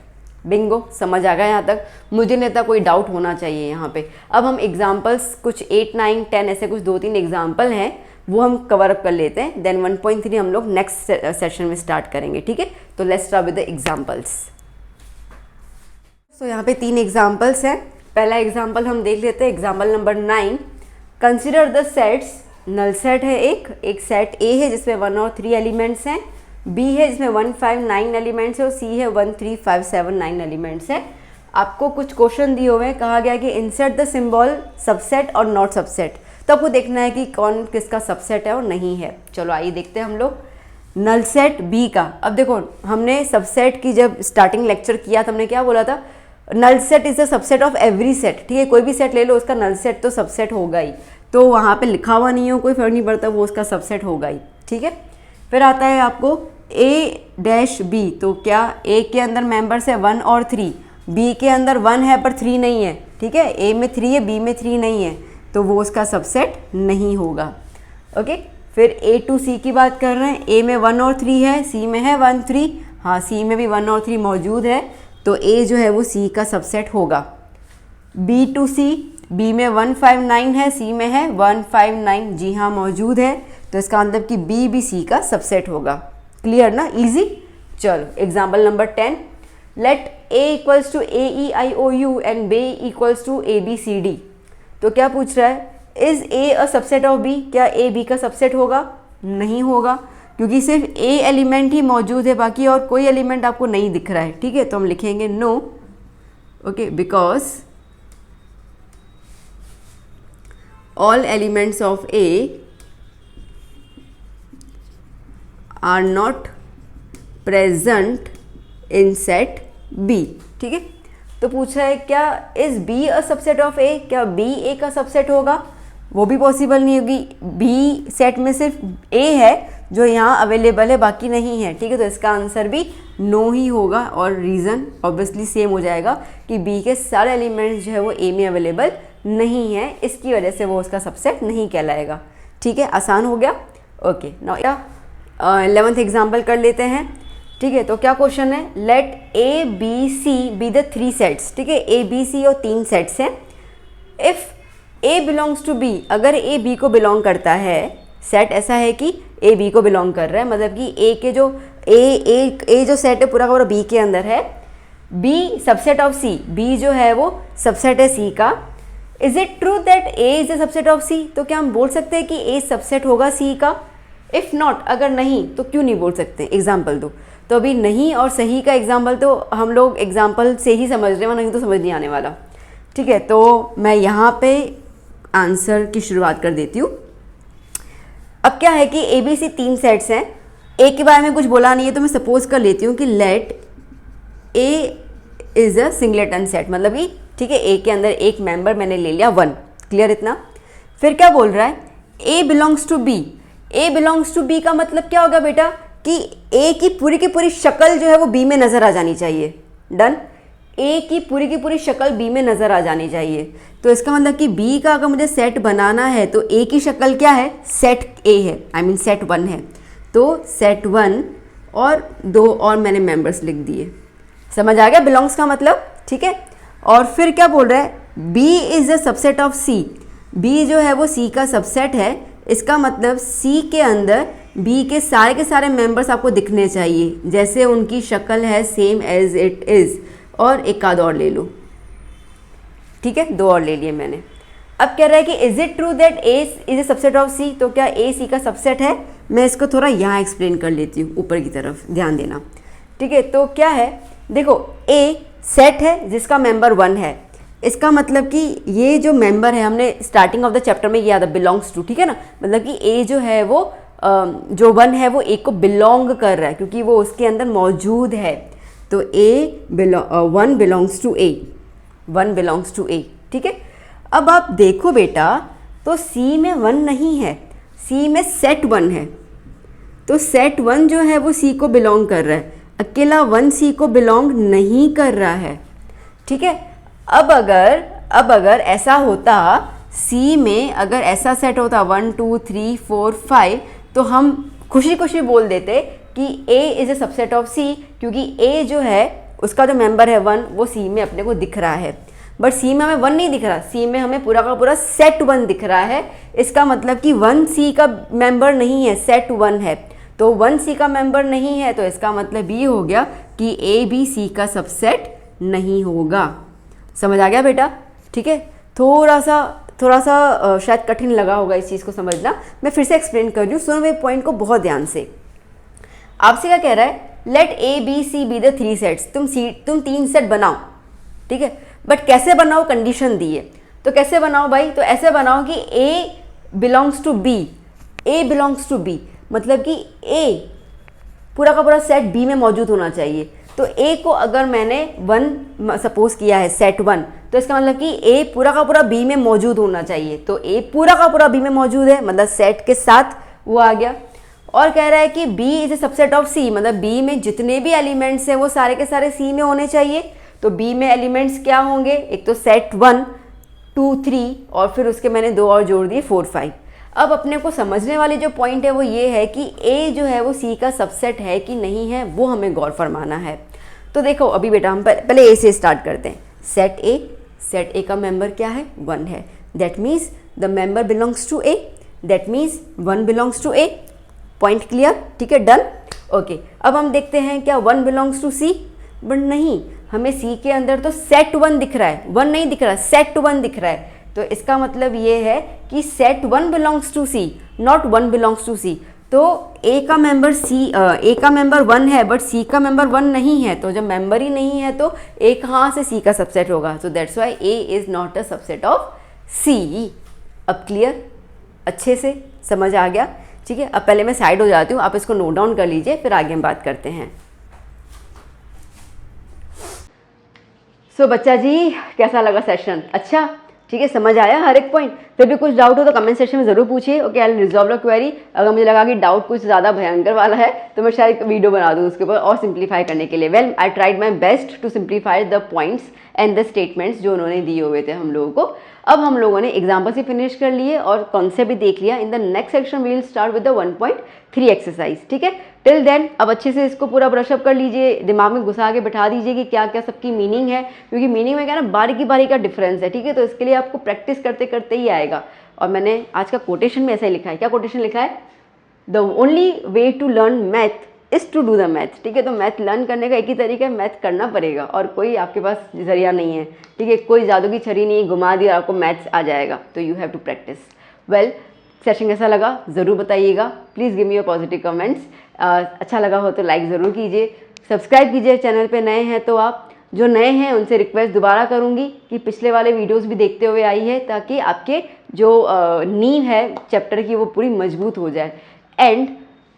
Bingo, समझ आ गया यहाँ तक? मुझे नहीं था कोई डाउट होना चाहिए यहाँ पे। अब हम एग्जाम्पल्स कुछ 8 9 10 ऐसे कुछ 2-3 एग्जाम्पल हैं वो हम कवर अप कर लेते हैं, देन 1.3 हम लोग नेक्स्ट सेशन में स्टार्ट करेंगे। ठीक है, तो let's start with the examples. तो यहाँ पे 3 एग्जाम्पल्स हैं। पहला एग्जाम्पल हम देख लेते हैं, example number 9। Consider the sets. Null set है एक सेट ए है जिसमें 1 और 3 एलिमेंट्स हैं, बी है जिसमें 1 5 9 एलिमेंट्स है और सी है 1 3 5 7 9 एलिमेंट्स है। आपको कुछ क्वेश्चन दिए हुए हैं, कहा गया कि इंसर्ट द सिंबल सबसेट और नॉट सबसेट। तो आपको देखना है कि कौन किसका सबसेट है और नहीं है। चलो आइए देखते हैं हम लोग नल सेट बी का। अब देखो, हमने सबसेट की जब स्टार्टिंग लेक्चर किया तो हमने क्या बोला था, null set is the subset of every set. ठीक है, कोई भी सेट ले लो उसका नल सेट तो सबसेट होगा ही। तो वहाँ पे लिखा हुआ नहीं हो कोई फर्क नहीं पड़ता, वो उसका सबसेट होगा ही। ठीक है, फिर आता है आपको ए डैश बी। तो क्या ए के अंदर मेंबर्स है 1 और 3, बी के अंदर 1 है पर 3 नहीं है। ठीक है, ए में 3 है, बी में 3 नहीं है, तो वो उसका सबसेट नहीं होगा। ओके, फिर ए टू सी की बात कर रहे हैं, ए में 1 और 3 है, सी में है 1 3, हाँ सी में भी 1 और 3 मौजूद है, तो ए जो है वो सी का सबसेट होगा। बी टू सी, बी में 1 5 9 है, सी में है 1 5 9, जी हाँ मौजूद है, तो इसका मतलब कि बी भी सी का सबसेट होगा। क्लियर ना, इजी। चलो example number 10। Let A equals to A E I O U and B equals to A B C D. तो क्या पूछ रहा है, is A a subset of B. क्या ए बी का सबसेट होगा? नहीं होगा, क्योंकि सिर्फ ए एलिमेंट ही मौजूद है, बाकी और कोई एलिमेंट आपको नहीं दिख रहा है। ठीक है, तो हम लिखेंगे no. Okay, because all elements of A are not present in set B. ठीक है, तो पूछा है क्या is B a subset of A, क्या बी ए का सबसेट होगा? वो भी पॉसिबल नहीं होगी, बी सेट में सिर्फ ए है जो यहाँ अवेलेबल है, बाकी नहीं है। ठीक है, तो इसका आंसर भी नो ही होगा और रीज़न ऑब्वियसली सेम हो जाएगा कि बी के सारे एलिमेंट्स जो है वो ए में अवेलेबल नहीं है, इसकी वजह से वो उसका सबसेट नहीं कहलाएगा। ठीक है, आसान हो गया। ओके, नाउ 11th एग्जाम्पल कर लेते हैं। ठीक है, तो क्या क्वेश्चन है, let A B C be the 3 sets. ठीक है, ए बी सी और 3 सेट्स हैं। If A belongs to B, अगर ए बी को बिलोंग करता है, सेट ऐसा है कि ए बी को बिलोंग कर रहा है, मतलब कि ए के जो ए जो सेट है पूरा का पूरा बी के अंदर है, B subset of C, B जो है वो सबसेट है सी का। Is it true that A is a subset of C, तो क्या हम बोल सकते हैं कि ए सबसेट होगा सी का? इफ़ नॉट, अगर नहीं तो क्यों नहीं बोल सकते? एग्जाम्पल दो। तो अभी नहीं और सही का एग्जाम्पल तो हम लोग एग्जाम्पल से ही समझ रहे हैं, नहीं तो समझ नहीं आने वाला। ठीक है, तो मैं यहाँ पे आंसर की शुरुआत कर देती हूँ। अब क्या है कि ए बी सी 3 सेट्स हैं, ए के बारे में कुछ बोला नहीं है, तो मैं सपोज कर लेती हूँ कि let A is a singleton set, मतलब कि ठीक है ए के अंदर एक मेंबर मैंने ले लिया 1। क्लियर इतना? फिर क्या बोल रहा है, A belongs to B. A belongs to B का मतलब क्या होगा बेटा कि ए की पूरी शक्ल जो है वो बी में नज़र आ जानी चाहिए। डन? ए की पूरी शक्ल बी में नज़र आ जानी चाहिए। तो इसका मतलब कि बी का अगर मुझे सेट बनाना है तो ए की शक्ल क्या है, सेट ए है, आई मीन सेट 1 है। तो सेट 1 और 2 और मैंने मेंबर्स लिख दिए। समझ आ गया बिलोंग्स का मतलब? ठीक है, और फिर क्या बोल रहा है, B is a subset of C. B जो है वो सी का सबसेट है, इसका मतलब सी के अंदर बी के सारे मेंबर्स आपको दिखने चाहिए, जैसे उनकी शक्ल है सेम एज इट इज़। और एक आध और ले लो। ठीक है, 2 और ले लिए मैंने। अब कह रहा है कि is it true that A is a subset of C, तो क्या ए सी का सबसेट है? मैं इसको थोड़ा यहाँ एक्सप्लेन कर लेती हूँ, ऊपर की तरफ ध्यान देना। ठीक है, तो क्या है, देखो ए सेट है जिसका मेंबर 1 है, इसका मतलब कि ये जो मेंबर है, हमने स्टार्टिंग ऑफ द चैप्टर में किया था बिलोंग्स टू। ठीक है ना, मतलब कि ए जो है वो जो 1 है वो ए को बिलोंग कर रहा है क्योंकि वो उसके अंदर मौजूद है। तो A 1 belongs to A, 1 belongs to A. ठीक है, अब आप देखो बेटा, तो सी में 1 नहीं है, सी में सेट 1 है। तो सेट 1 जो है वो सी को बिलोंग कर रहा है, अकेला 1 सी को बिलोंग नहीं कर रहा है। ठीक है, अब अगर ऐसा होता, सी में अगर ऐसा सेट होता 1 2 3 4 5, तो हम खुशी बोल देते कि A is a subset of C, क्योंकि A जो है उसका जो मेंबर है 1 वो C में अपने को दिख रहा है। बट C में हमें 1 नहीं दिख रहा, C में हमें पूरा का पूरा सेट 1 दिख रहा है। इसका मतलब कि 1 C का मेंबर नहीं है, सेट 1 है। तो 1 C का मेंबर नहीं है, तो इसका मतलब ये हो गया कि A भी C का सबसेट नहीं होगा। समझ आ गया बेटा? ठीक है, थोड़ा सा शायद कठिन लगा होगा इस चीज़ को समझना, मैं फिर से एक्सप्लेन कर रही हूँ, सुनो मेरे पॉइंट को बहुत ध्यान से। आपसे क्या कह रहा है, let A B C be the 3 sets, तुम 3 सेट बनाओ। ठीक है, बट कैसे बनाओ, कंडीशन दी है। तो कैसे बनाओ भाई, तो ऐसे बनाओ कि A belongs to B, A belongs to B, मतलब कि ए पूरा का पूरा सेट बी में मौजूद होना चाहिए। तो ए को अगर मैंने 1 सपोज किया है, सेट 1, तो इसका मतलब कि ए पूरा का पूरा बी में मौजूद होना चाहिए। तो ए पूरा का पूरा बी में मौजूद है, मतलब सेट के साथ वो आ गया। और कह रहा है कि B is a subset of C, मतलब बी में जितने भी एलिमेंट्स हैं वो सारे के सारे सी में होने चाहिए। तो बी में एलिमेंट्स क्या होंगे, एक तो सेट 1 2 3 और फिर उसके मैंने 2 और जोड़ दिए 4 5। अब अपने को समझने वाली जो पॉइंट है वो ये है कि ए जो है वो सी का सबसेट है कि नहीं है, वो हमें गौर फरमाना है। तो देखो अभी बेटा हम पहले ए से स्टार्ट करते हैं। सेट ए का मेंबर क्या है, 1 है। That means the member belongs to A, that means 1 belongs to A. Point clear? ठीक है, डन। ओके, अब हम देखते हैं क्या 1 बिलोंग्स टू सी, बट नहीं, हमें सी के अंदर तो सेट 1 दिख रहा है, 1 नहीं दिख रहा, सेट 1 दिख रहा है। तो इसका मतलब ये है कि set 1 belongs to C, not 1 belongs to C. तो ए का मेंबर 1 है बट सी का मेंबर 1 नहीं है, तो जब मेंबर ही नहीं है तो ए कहाँ से सी का सबसेट होगा। So that's why A is not a subset of C. अब क्लियर, अच्छे से समझ आ गया? ठीक है, अब पहले मैं साइड हो जाती हूँ, आप इसको नोट डाउन कर लीजिए, फिर आगे हम बात करते हैं। सो बच्चा जी, कैसा लगा सेशन? अच्छा, ठीक है, समझ आया हर एक पॉइंट? फिर भी कुछ डाउट हो तो कमेंट सेक्शन में ज़रूर पूछिए। Okay, I will resolve your query. अगर मुझे लगा कि डाउट कुछ ज़्यादा भयंकर वाला है तो मैं शायद वीडियो बना दूँ उसके ऊपर और सिंप्लीफाई करने के लिए। Well, I tried my best to simplify the points and the statements जो उन्होंने दिए हुए थे हम लोगों को। अब हम लोगों ने एग्जाम्पल से फिनिश कर लिए और कॉन्सेप्ट भी देख लिया। In the next section we will start with the 1.3 exercise. ठीक है, टिल देन अब अच्छे से इसको पूरा ब्रशअप कर लीजिए, दिमाग में घुसा के बैठा दीजिए कि क्या क्या सबकी मीनिंग है, क्योंकि मीनिंग में क्या ना बारीकी बारीक का डिफरेंस है। ठीक है, तो इसके लिए आपको प्रैक्टिस करते करते ही आएगा। और मैंने आज का कोटेशन में ऐसा ही लिखा है। क्या कोटेशन लिखा है? The only way to learn math is to do the math. ठीक है, तो मैथ लर्न करने का एक ही तरीका है, मैथ करना पड़ेगा और कोई आपके पास जरिया नहीं है। ठीक है, कोई जादू की छड़ी नहीं घुमा दी और आपको मैथ्स आ जाएगा, तो you have to practice. Well, session कैसा लगा ज़रूर बताइएगा। Please give me your positive comments. अच्छा लगा हो तो लाइक ज़रूर कीजिए, सब्सक्राइब कीजिए। चैनल पे नए हैं तो आप, जो नए हैं उनसे रिक्वेस्ट दोबारा करूँगी कि पिछले वाले वीडियोस भी देखते हुए आई है, ताकि आपके जो नींव है चैप्टर की वो पूरी मजबूत हो जाए। एंड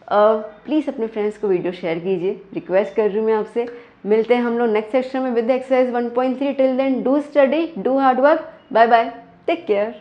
प्लीज़ अपने फ्रेंड्स को वीडियो शेयर कीजिए, रिक्वेस्ट कर रही हूँ मैं आपसे। मिलते हैं हम लोग नेक्स्ट सेक्शन में with exercise 1.3। Till then do study, do hard work. Bye bye, take care.